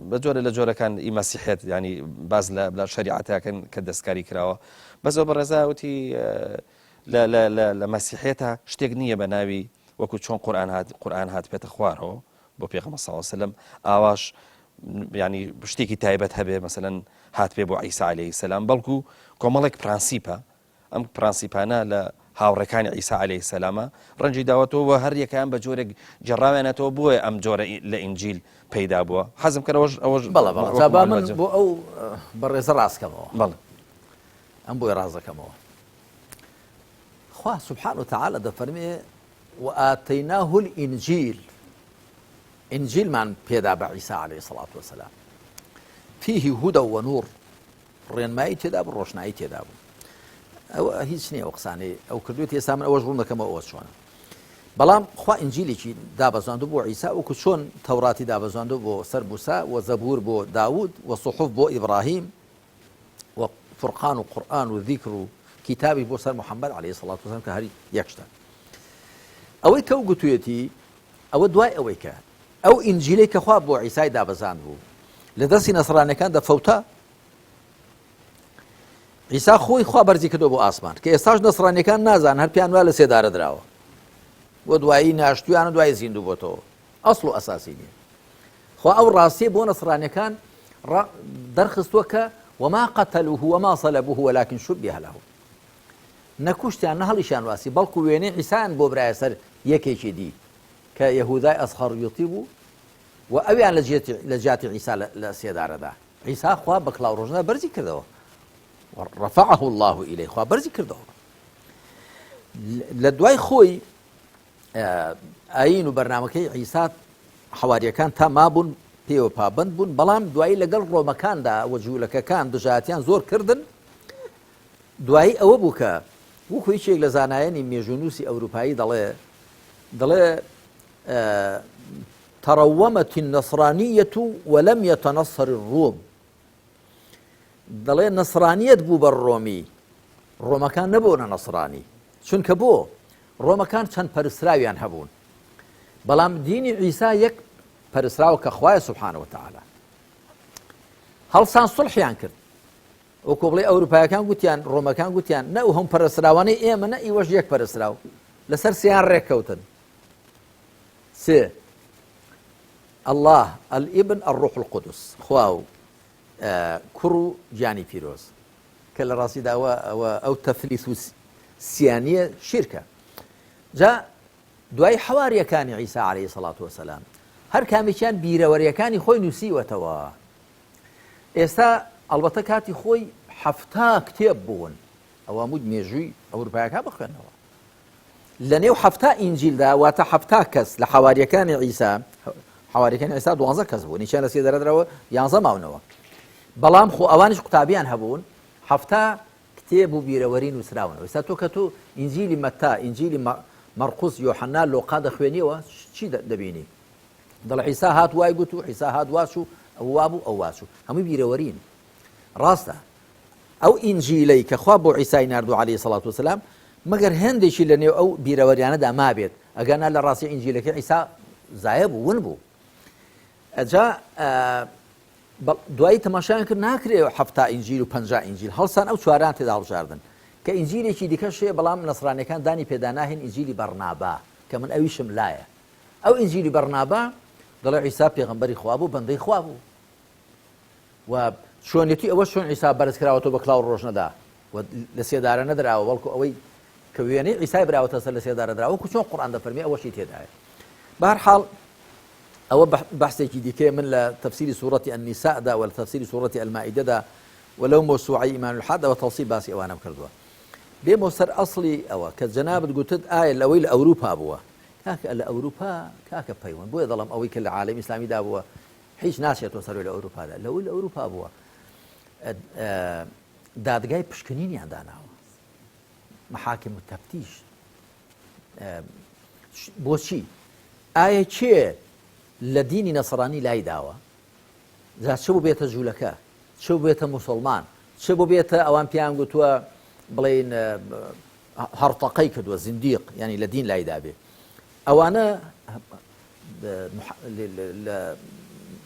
بە جۆرە لە جۆرەکان ئیمەسیحێت ینی باز لە شەریعەتەکەن کە دەستکاری کراوە بەزەوە بە ڕێزا وتی لە مەسیحێتە شتێک نییە بە ناوی وەکو چۆن قورئان هات پێتە خوارەوە بۆ پێغەمبەر صلی الله علیه وسلم ئاواش ینی شتێکی تایبەت هەبێ مەسەلەن هات پێ بۆ عیسا عەلەیهی سەلام بەڵکو کۆمەڵێک پرانسیپە ئەم پرانسیپانە لە هاوڕێکانی عیسا عەلەیهی سەلامە ڕەنجی داوەتەوە هەر یەکیان بە جۆرێک جێڕاوێنێتەوە بۆیە ئەم جۆرە لە ئینجیل پەیدا بووە حەزم کرد ئەوەش بەڵێ من بۆ ئەو بەڕێزە ڕاستکەمەوە بەڵێ ئەم بۆی ڕازەکەمەوە خوا سبحانه وتعالى دەفەرمێ وآتەیناه الئینجیل ئینجیلمان پێدا بە عیسا عەلەیهی سەڵات وسەلام فیه هودە ونور ڕێنمایی تێدا بوو ڕۆشنایی تێدا بوو ئەو هیچ نییە ئەو قسانەی ئەو کردوێت ئێستا من ئەوەش ڕوون دەکەمەوە ئەوە چۆنە بەڵام خوا ئینجیلێکی دابەزاندوو بۆ عیسا وەکو چۆن تەوراتی دابەزاندوو بۆ سەر موسا و زەبور بۆ داوود و صحف بۆ ئیبراهیم و فرقان و قورئان و ذیکر و کتابی بۆ سەر محەممەد عەلەیهی سەڵات وسەلام کە هەری یەکشتە ئەوەی کە و گوتوێتی ئەوە دوای ئەوەی کە ئەو ئینجیلەی کە خوا بۆ عیسای دابەزاند بوو لە دەستی نەسرانەکان دەفەوتە عیسا خۆی خوا بەرزی کردو بۆ ئاسمان کە ئێستاش نەسرانیەکان نازان هەر پیان وا لە سێدارە درراوە بۆ دوایی ناشتویان و دوای زیندوو بۆتەوە ئەسڵ و ئەساسی نییە خوا ئەو ڕاستیە بۆ نەسرانیەکان دەرخستووە کە وما قتلوه وما صلبوه ولكن شبه له نەکوشتیان نە هەڵیشان واسی بەڵکو وێنەی عیسایان بۆ برایە سەر یەکێکی دی کە یەهودای ئەسخەڕیوتی بوو و ئەویان لە جیاتی عیسا لە سێدارەدا عیسا خوا بە کڵاو ڕۆژنە بەرزی کردەوە رفعه الله إليه خوا بەرزی کردەوە لە دوای خۆی ئاین و بەرنامەکەی عیسا حەواریەکان تا مابوون پێوە پابند بوون بەڵام دوایی لەگەڵ ڕۆمەکاندا وە جوولەکەکان دژایەتیان زۆر کردن دوایی ئەوە بوو کە وەکو هیچێک لە زانایانی مێژونووسی ئەوروپایی دەڵێ ترومت النصرانية ولم يتنصر الروم دەڵێ نەسرانیەت بوو بە ڕۆمی ڕۆمەکان نەبوونە نەسرانی چونکە بۆ ڕۆمەکان چەند پەرستراویان هەبوون بەڵام دینی عیسا یەک پەرستراوە کە خوایە سوبحانە وتەعالا هەڵسان سڵحیان کرد وەکو بڵێ ئەوروپایەکان گوتیان ڕۆمەکان گوتیان نە ئەو هەم پەرستراوانەی ئێمە نە ئیوەش یەک پەرستراو لەسەر سیان ڕێککەوتن سێ الله الابن الروح القدس خوا و کوڕ و گیانی پیرۆز کە لە ڕاستیدا ئەو تەثلیث و سیانیە شیرکە جا دوای حەواریەکانی عیسا عەلەیهی سەڵات وەسەلام هەر کامێکیان بیرەوەریەکانی خۆی نووسیوەتەوە ئێستا ئەڵبەتە کاتی خۆی 7 کتێب بوون ئەوە موود مێژووی ئەوروپایەکان بخوێنەوە لە نێو 7 ئینجیلدا واتە 7 کەس لە حەواریەکانی عیسا حەواریەکانی عیسا 12 کەس بوون نیشان لە سێدەرەدراوە 11 ماونەوە بەڵام خۆ ئەوانش قوتابیان هەبوون 7 کتێب و بیرەوەری نووسراونەوە ئێستا تۆ کە تۆ ئینجیلی مەتا ئینجیلی مەرقوس یۆحەنا لۆقا دەخوێنیەوە چی دەبینی دەڵێ عیسا هات وای گوت و عیسا هات واچ و ئەو وابوو ئەو واچ و هەمووی بیرەوەرین ڕاستە ئەو ئینجیلەی کە خوا بۆ عیسای ناردوو عەلەیهی سەڵات وسەلام مەگەر هێندێکی لە نێو ئەو بیرەوەریانەدا مابێت ئەگەنا لە ڕاستی ئینجیلەکەی عیسا زایە بوو ون بوو ئەجا دوایی تەماشایان کرد ناکرێ 7 ئینجیل و 50 ئینجیل هەڵسان ئەو چواران تێدا هەڵبژاردن کە ئینجیلێکی دیکە شێ بەڵام نەسرانیەکان دانی پێدا ناهێن ئینجیلی بەرنابا کە من ئەویشم لایە ئەو ئینجیلی بەرنابا دەڵێ عیسا پێغەمبەری خوا بوو بەندەی خوا بوو و چۆنێتی ئەوە چۆن عیسا بەرز کراوەتەوە بە کڵاو ڕۆژنەدا و لە سێدارە نەدراوە بەڵکو ئەوەی کە وێنەی عیسای براوەتە سەر لە سێدارە دراوە وەکو چۆن قورئان دەفەرمێ ئەوەشی تێدایە بەهەرحاڵ ئەوە بەحسێکی دیکەیە من لە تەفسیری سوورەتی النیساءدا و لە تەفسیری سوورەتی المائیدەدا ولەو مۆسوعەی ئیمان الحادەوە تەفسیل باسی ئەوانەم کردووە بێمەوە سەر ئەسڵی ئەوە کە جەنابت گوتت ئایا لەوەی لە ئەوروپا بووە کاکە لە ئەوروپا کاکە پەیوەند بۆیە دەڵم ئەوەی کە لە عالەمی ئیسلامیدا بووە هیچ ناچێتەوە سەر لە ئەوروپادا لەوەی لە ئەوروپا بووە دادگای پشکنینیان داناوە محاکم و تەفتیش بۆچی ئایا کێ لە دینی نەسڕانی لای داوە جا چ بوو بێتە جوولەکە چ بوو بێتە موسڵمان چ بوو بێتە ئەوان پێیان گوتووە بڵێن هەرتەقەی کردووە زیندیق ینی لە دین لای دابێ ئەوانە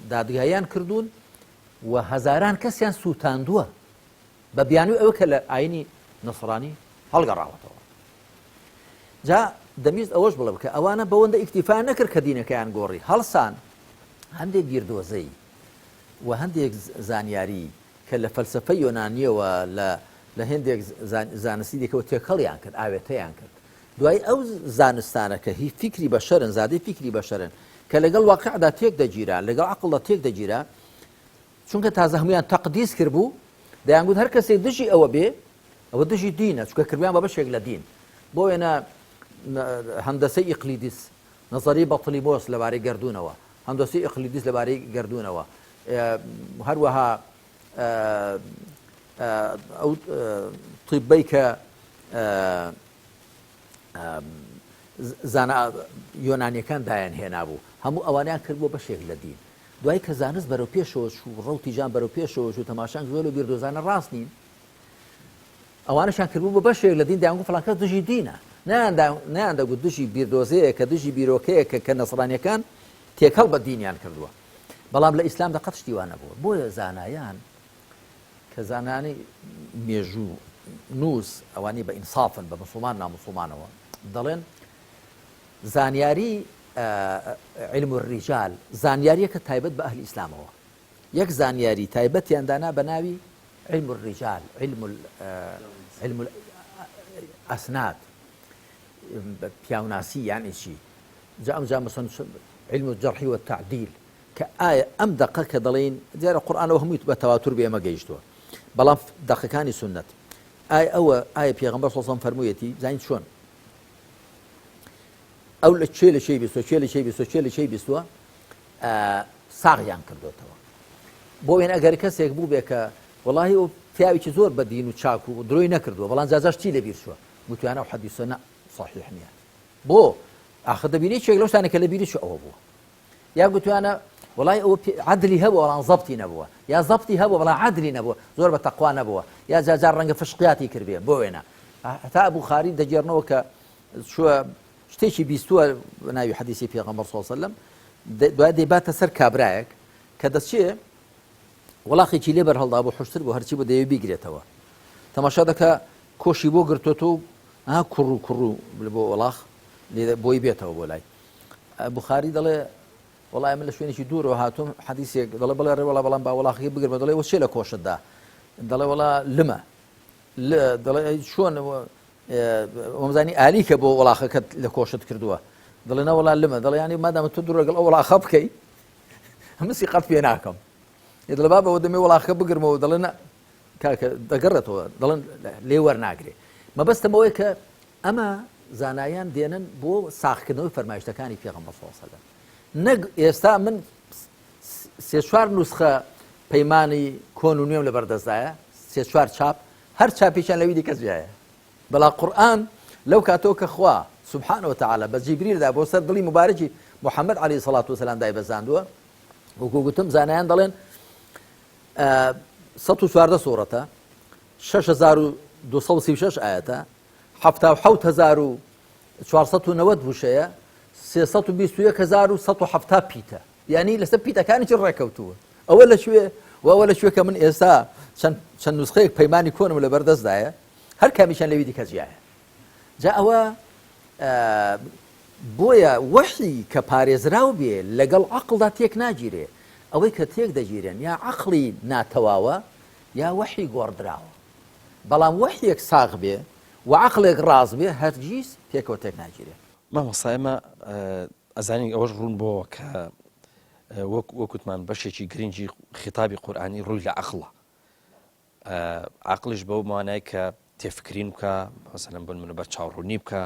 دادگایان کردوون و هەزاران کەسیان سووتاندووە بە بیانووی ئەوە کە لە ئاینی نەسڕانی هەڵگەڕاوەتەوە جا دەمیست ئەوەش بڵێ بکە ئەوانە بەوەندە ئیکتیفا نەکرد کە دینەکەیان گۆڕی هەڵسان هەندێک بیردۆزەی و هەندێک زانیاری کە لە فەلسەفەی یۆنانیەوە لە هێندێک زانستی دێکەوە تێکەڵیان کرد ئاوێتەیان کرد دوای ئەو زانستانە کە هی فیکری بەشەرن زادەی فیکری بەشەرن کە لەگەڵ واقعدا تێک دەگیران لەگەڵ عەقڵدا تێک دەگیرە چونکە تازە هەمویان تەقدیس کرد بوو دەیانگوت هەر کەسێک دژی ئەوە بێ ئەوە دژی دینە چونکە کردیان بە بەشێک لە دین بۆ وێنە هەندەسەی ئیقلیدیس نەزەری بەطلیمۆس لەبارەی گردوونەوە هەندەسەی ئیقلیدیس لەبارەی گردوونەوە هەروەها ئەو طیبەی کە زانا یۆنانیەکان دایان هێنابوو هەموو ئەوانیان کرد بۆ بەشێک لە دین دوای کە زانست بەرەو پێشەوە و ڕەوتی جان بەرەو پێشەوە و تەماشان زۆر لە بیردۆزانە ڕاست نین ئەوانشان کردبوو بە بەشێک لە دین دایانگو فڵانکە دژی دینە نەیاندەگوت دژی بیردۆزەیە کە دژی بیرۆکەیە کە نەسڕانیەکان تێکەڵ بە دینیان کردووە بەڵام لە ئیسلامدا قەت شتیوانە بووە بۆیە زانایان کە زانانی مێژوو نووس ئەوانی بە ئینسافن بە مسلمان نامسلمانەوە دەڵێن زانیاری علم الرجال زانیاریەکە تایبەت بە ئەهلی ئیسلامەوە یەک زانیاری تایبەتیاندانا بە ناوی علم الرجال علم الأسناد پیاوناسی یعنی چی جا مثلا علم الجرح والتعديل كآية أم دقة كدلين ديار القرآن وهم يتبع تواتر بما جيشتوا بلام دقيقاني سنة آية پیغمبر صلى الله عليه وسلم فرمويتي زين شون أو لشيء شيء بيسوا ساغيان كردو توا بوين أجر كسي يكبو بك والله فيها زور بدين وتشاكو ودروي نكردو بلان زازاش تي لبير شو قلت أنا وحديثنا صحيح نيا بو أخذ بيني شيء لوش أنا كلبيري شو أبوه يا قلت أنا والله هو عدلي هبوا ولا ضبطي نبوه يا ضبطي هبوا ولا عدلي نبوه زور بالتقوى نبوه يا زازار رنج فشقياتي كربيه بوينا حتى أبو خالد دجرناه ك شو شتيشي بيستوى نايو حديثي في غمر صلى الله عليه وسلم دوادي بات سر كابراك كذا شيء والله خي شي ليبر هالدا أبو حشتر بو هرشي بده يبيجري توا تماشا دك كوشي بو قرتوتو ها كرو بو والله اللي بوي بيته بولاي بخاري دله والله من شويه شي دور وهاتم حديثي دله بلا والله با والله خي بقر دله وشي له كوشدا دله والله لما دله شلون ومزاني اليك بو والله خك لكوشت كردوه دلنا والله لما دله يعني ما دام تدور الاول خبكي مسي قط بيناكم يدل بابا ودمي والله خ بقر مو دلنا كاك دقرته دلن لي ورناقري ما بس تمويك اما زانایان دێنن بۆ ساختکردنەوەی فەرمایشتەکانی پێغەمبەر صلی الله علیه و سلم نەک ئێستا من سێ چوار نوسخە پەیمانی کۆن و نوێم لەبەردەستدایە سێ چوار چاپ هەر چاپیشان لەوی دیکە جیایە بەڵام قورئان لەو کاتەوە کە خوا سبحانه وتعالى بە جیبریلدا بۆ سەر دڵی مبارەکی محەممەد عەلەیهی السەڵات وسەلام دایبەزاندووە وەکو گوتم زانایان دەڵێن 114 سوورەتە 6236 ئاەتە 7,490 وشەیە 321,170 پیتە یعنی لەسەر پیتەکانیی ڕێکەوتووە ئەوە لەکوێ وەوە لەکوێ کە من ئێستا چەند نوسخەیەک پەیمانی کۆنم لە بەردەستدایە هەر کامیشان لەوی دیکە جیایە جا ئەوە بۆیە وەحی کە پارێزراو بێ لەگەڵ عەقڵدا تێک ناگیرێ ئەوەی کە تێک دەگیرێن یا عەقڵی ناتەواوە یا وەحی گۆڕدراوە بەڵام وەحیەک ساغ بێ وعقلێک ڕاز بێ هەرگیز پێکەوە تێک ناگیرێ مامۆستا ئێمە ئەزانین ئەوەش ڕوون بۆ کە وەکوتمان بەشێکی گرنگی خیتابی قورئانی ڕووی لە عەقڵە عەقڵیش بەو مانای کە تێفکرین بکە مەسەلەن بۆ نمونە بەرچاوڕوونی بکە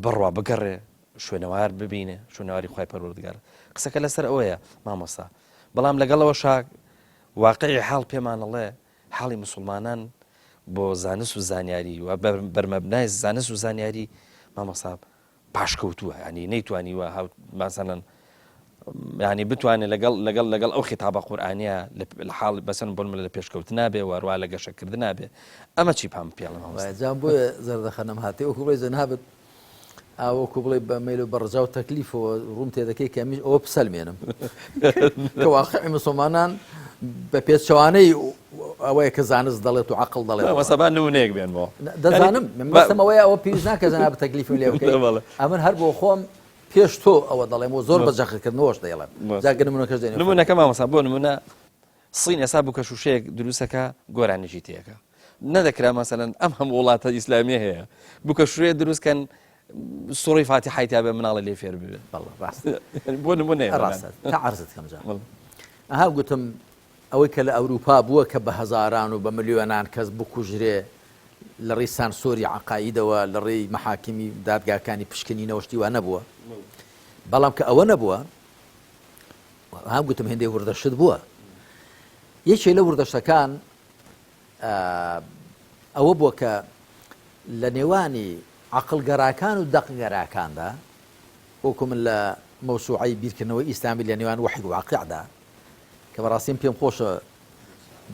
بڕوا بگەڕێ شوێنەوار ببینێ شوێنەواری خوای پەروەردگار قسەکە لەسەر ئەوەیە مامۆستا بەڵام لەگەڵەوەشا واقعی حاڵ پێمان ئەڵێ حاڵی مسلمانان بۆ زانست و زانیاری و بەرمەبنای زانست و زانیاری مامۆستا پاشکەوتووە ینی نەیتوانیوە مەسەلەن ینی بتوانێت لەگەڵ ئەو خیتابە قورئانیە لە حاڵ بەسەن بۆ لە پێشکەوت نابێ وەروە لە گەشەکردن نابێ ئەمە چی پام پێڵم جان بۆیە زەردەخەنەم هاتێ وەکو بڵێ جەنابەت ئاوەکو بڵێ بە مەیل و بەڕجا و تەکلیفەوە ڕوون تێدەکەی کە ئەوە پسەلمێنم کە واقعی مسلمانان بە پێچەوانەی ئەوەیە کە زانست دەڵێت و عەقڵ دەڵێت وەسەبان نمونەیەک بێن بۆ دەزانم بەستم ئەوەیە ئەوە پێویست ناکە جەناب تەکلیفم لێ بکەیت ئەمن هەر بۆ خۆم پێش تۆ ئەوە دەڵێم و زۆر بەجەخکردنەوەش دەیڵێم جاگە نمونەکەش دێنێ نمونەکە مامۆستا بۆ نمونە سین ئێستا بوو کە شوشەیەک دروستەکە گۆرانیشی تێیەکە نەدەکرا مەسەلەن ئەم هەم وڵاتە ئیسلامیە هەیە بوو کە شوێ دروستکەن سوڕی فاتیحای تا بێ مناڵە لێ فێر ببێت بۆ نمونەیە ڕاستە تا عەرزت کەم جا ئەها گوتم ئەوەی کە لە ئەوروپا بووە کە بە هەزاران و بە ملیۆنان کەس بکوژرێ لە ڕێی سانسۆری عەقایدەوە لە ڕێی مەحاکمی دادگاکانی پشکنینەوە شتیوان نەبووە بەڵام کە ئەوە نەبووە هەم گوتم هێندەی وردەشت بووە یەکێک لە وردەشتەکان ئەوە بووە کە لە نێوانی عقلگەراکان و دەقگەراکاندا وەکو من لە مەوسوعەی بیرکردنەوەی ئیسلامی لە نێوان وحی و واقعدا کە بەڕاستیم پێم خۆشە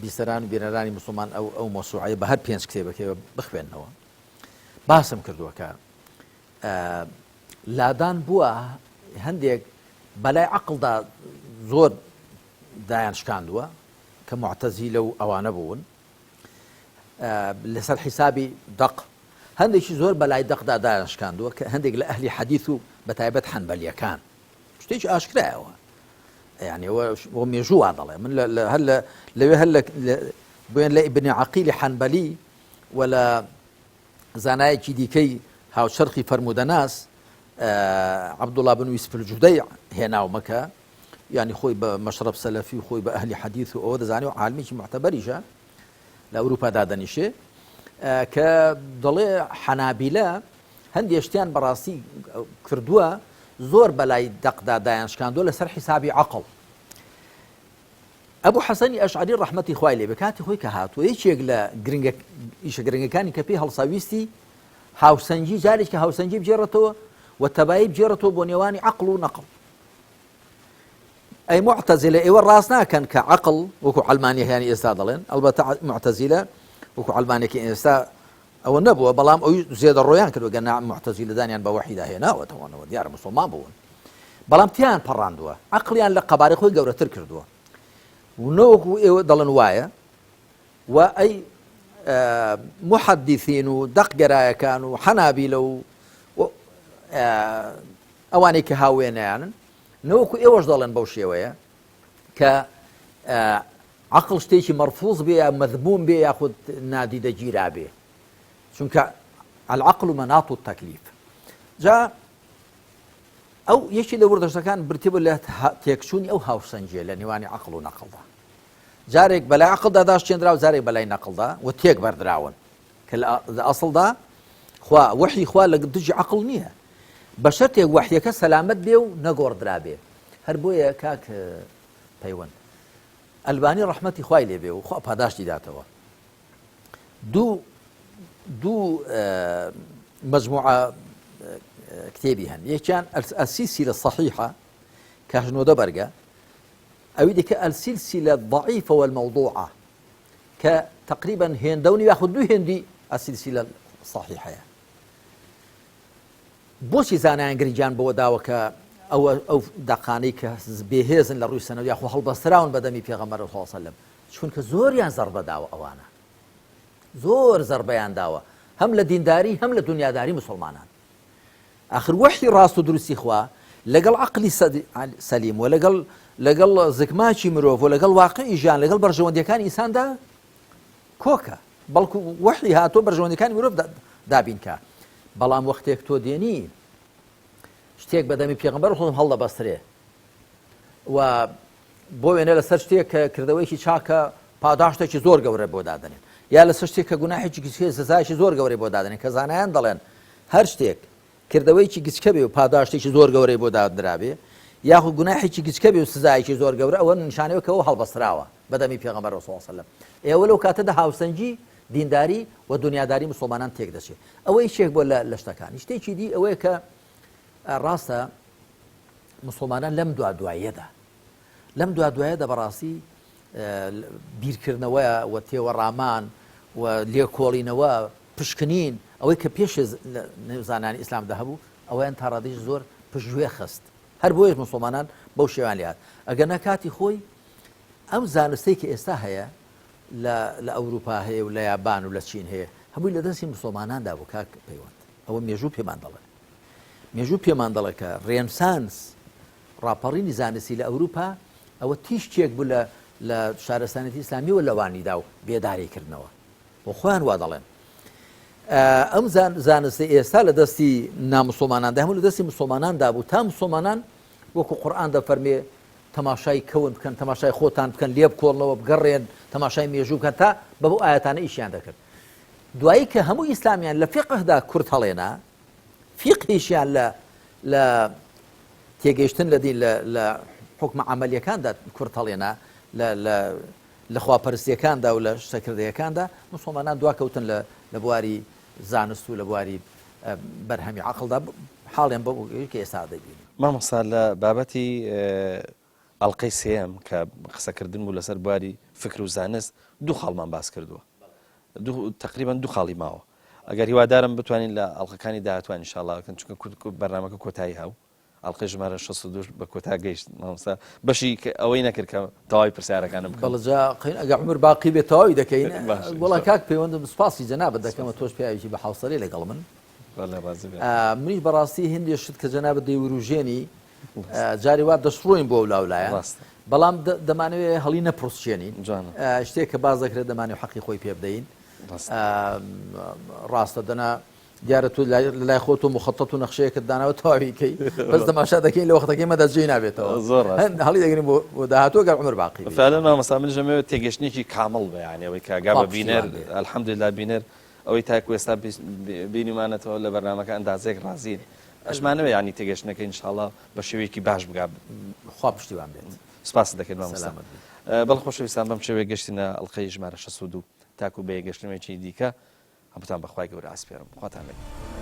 بیسەران و بینەرانی مسلمان ئەو مەوسوعەیە بە هەر 5 کتێبەکەوە بخوێنەوە باسم کردووە کە لادان بووە هەندێک بەلای عقلدا زۆر دایان شکاندووە کە معتەزیلە و ئەوانە بوون لەسەر حیسابی دەق هەندێکی زۆر بەلای دەقدا دایان شکاندووە کە هەندێک لە ئەهلی حەدیث و بەتایبەت حەنبەلیەکان شتێکی ئاشکرایەوە يعني هو مێژووا دەڵێ من لەوێ هەر بۆیان لە ئیبن عەقیلی حەنبەلی ولا زانایەکی دیکەی هاوشەرخی فەرموودەناس عەبدوڵڵا بن یوسف الجودەی هێناومەکە يعني خۆی بە مەشرەب سەلەفی و خۆی بە ئەهلی حەدیث و ئەوە دەزانێ و عالمێکی معتەبەریشە لە ئەوروپادا دەنیشێ کە دەڵێ حەنابیلە هەندێک شتیان بەڕاستی کردووە زۆر بەلای دەقدا دایان شکاندووە لەسەر حیسابی عەقڵ ئەبوو حەسەنی ئەشعەری ڕەحمەتی خوای لێ بێ کاتی خۆی کە هاتووە یەکێک لە ئیشە گرنگەکانی کە پێی هەڵسەویستی هاوسەنجی جارێک کە هاوسەنجی بجێڕێتەوە و تەبایی بجێڕێتەوە بۆ نێوانی عەقڵ و نەقڵ ئەی معتەزیلە ئێوە ڕاست ناکەن کە عەقڵ وەکو عەلمانیەکانی ئێستا دەڵێن ئەلبەتە معتەزیلە وەکو عەلمانێکی ئێستا ئەوە نەبووە بەڵام ئەوی زێدە ڕۆیان کردووە گەنا معتەزیلەدانیان بە وەحیدا هێناوەتەوەنەوە دیارە موسڵمان بوون بەڵام تیان پەڕاندووە عەقڵیان لە قەبارەی خۆی گەورەتر کردووە و نەوەکو ئێوە دەڵێن وایە و ئەی محەدیثین و دەقگەرایەکان و حەنابیلە و ئەوانەی کە هاوێنەیانن نەوەکو ئێوەش دەڵێن بەو شێوەیە کە عەقڵ شتێکی مەرفوض بێ یا مەذموم بێ یاخود نادیدە گیرا بێ چونکە العقل مناط التەکلیف جا ئەو یەکی لە وردەشتەکان برتیبە لە تێکچوونی ئەو هاوسەنجێ لە نێوانی عەقڵ و نەقڵدا جارێک بەلای عەقڵدا داشتێنرا و جارێک بەلای نەقڵدا و تێک بەردراون کە لە ئەسڵدا خوا وحی خوا لە دژی عەقڵ نییە بە شەرتێک وحیەکە سەلامەت بێ و نەگۆڕدرا بێ هەر بۆیە کاک پەیوەند ئەلبانی ڕەحمەتی خوای لێ بێ و خوا پاداشتی داتەوە دوو مجموعە کتێبی هەن یەکیان السلسلة الصحيحة كهجنودة برقة أو ديك السلسلة الضعيفة والموضوعة كتقريبا هندوني ياخذ دو هندي السلسلة الصحيحة بوشي زانا انجريجان بوداوك او دقاني بهيزن لروي سنه ياخذ هالبصراون بدمي في غمر الله صلى الله عليه وسلم شكون كزور يان ضربه داوه اوانا زور ضربيان داوه هم لدينداري هم لدنياداري مسلمانان آخر وحي راسو دروسي خوا لقل عقلي سليم ولقل زكماشي مروف ولقل واقعي جان لقل برجوندي كان إنسان دا كوكا بلكو وحي هاتو برجوندي كان مروف دابين كا بلام وقتك تو ديني شتيك بدمي بيغمبر خودم هلا بستري و بوينه لسر شتيك كردويشي چاكا پاداشتێکی زۆر گەورە بۆ دادنێن یا لەسەر شتێک کە گوناحێکی سزایشی زۆر گەورەی بۆ دادنێن کە زانایان دەڵێن هەر شتێک کردەوەیکی گچکە بێ و پاداشتێکی زۆر گەورەی بۆ دادرابێ یاخود گوناحێکی گچکە بێ و سزایکی زۆر گەورە ئەوە نیشانەیە کە ئەوە هەڵبەستراوە بەدەمی پێغەمبەر ڕسوڵ سەڵەم عەلەیهی وسەلەم ئێوە لەو کاتەدا هاوسەنجی دینداری و دنیاداری مسلمانان تێک دەچێت ئەوە یەکێک بۆ لە شتەکانی شتێکی دی ئەوەیە کە ڕاستە مسلمانان لەم دوایەدا بەڕاستی بیرکردنەوەیە و تێوەڕامان و لێکۆڵینەوە پشکنین ئەوەی کە پێش زانانی ئیسلامدا هەبوو ئەوەیان تا ڕادیش زۆر پشتگوێ خست هەر بۆیەش مسلمانان بەو شێوان لێهات ئەگەر نەکاتی خۆی ئەم زانستەی کە ئێستا هەیە لە ئەوروپا هەیە و لە یابان و لە چین هەیە هەمووی لە دەستی مسلماناندا بوو کاک پەیوەند ئەوە مێژوو پێمان دەڵێ کە ڕێنسانس ڕاپەڕینی زانستی لە ئەوروپا ئەوە تیشتێک بوو لە شارستانێتی ئیسلامی و لەوانیدا و بێداریکردنەوە بۆ خۆیان وا دەڵێن ئەم زانستی ئێستا لە دەستی نامسلماناندا هەموو لە دەستی مسلماناندا بوو تا مسلمانان وەکو قورئان دەفەرمێ تەماشای کەون بکەن تەماشای خۆتان بکەن لێ بکۆڵنەوە بگەڕێن تەماشای مێژوو بکەن تا بەبوو ئاەتانە ئیشیان دەکرد دوایی کە هەموو ئیسلامیان لە فیقهدا کورت هەڵێنا فیقهیشیان لە تێگەیشتن لە حکم عملیەکاندا کورت هەڵێنا لە خواپەرستیەکاندا و لە شتەکردەکاندا مسلمانان دواکەوتن لە بواری زانست و لە بواری بەرهەمی عقلدا حاڵیان بە کە ئێستا دەبین. مامۆستا لە بابەتی ئەڵلقەی سێم کە قسەکردن بوو لەسەر بواری فکر و زانست دوو خاڵمان باس کردووە تقریبان دوو خاڵی ماوە ئەگەر هیوادارم بتوانین لە ئەڵلقەکانی داهاتوان ئینشاڵڵاکەن چونکە بەرنامەکە کۆتایی هاو ئەڵلقەی ژمارە 62 بە کۆتا گەیشت مامۆستا بەشی ئەوەی نەکرد کە تەواوی پرسیارەکانم بکەم بەڵجا ئەگە عمر باقی بێت تەواوی دەکەین وڵا کاک پەیوەندم سپاسی جەنابەت دەکەمە تۆش پیاوێکی بە حوسەرێ لەگەڵ من منیش بەڕاستی هندێ شت کە جەنابەت دەیوروژێنی جاری وا دەسڕۆین بۆ لایەن بەڵام دەمانوێت هەڵی نەپرسچێنین شتێک کە باز دەکرێت دەمانێت حەقی خۆی پێ بدەین ڕاستە دەنا دیارە تو لای خۆت و مخەتەت و نەخشەیەکت داناوە تەواویکەی بەس دەماشا دەکەین لە وەختەکەی مەدەجێ نابێتەوە هەڵی دەگرین بۆ داهاتوە گەر عمر باقی فعلا مامۆستا من ژەمەوێت تێگەشتێکی کامڵ بە یعنی ئەوەی کاگا بە بینەر الحەمدوللا بینەر ئەوەی تاکو ئێستا بینیمانێتەوە لە بەرنامەکە ئەندازێک ڕازین ئەشمانەوە ینی تێگەشتنەکەی ئینشاڵڵا بە شێوەیەکی باش بگا خوا پشتیوان بێت سپاس دەکەین مامۆستا بەڵ خۆشەویستان بەم شێوەیە گەشتینە ئەڵلقەی ژمارە 62 تاکو بە یەکگەشتنێکی دیکە هەمووتان بەخوای گەورە ئاسپێرم خواتان لێ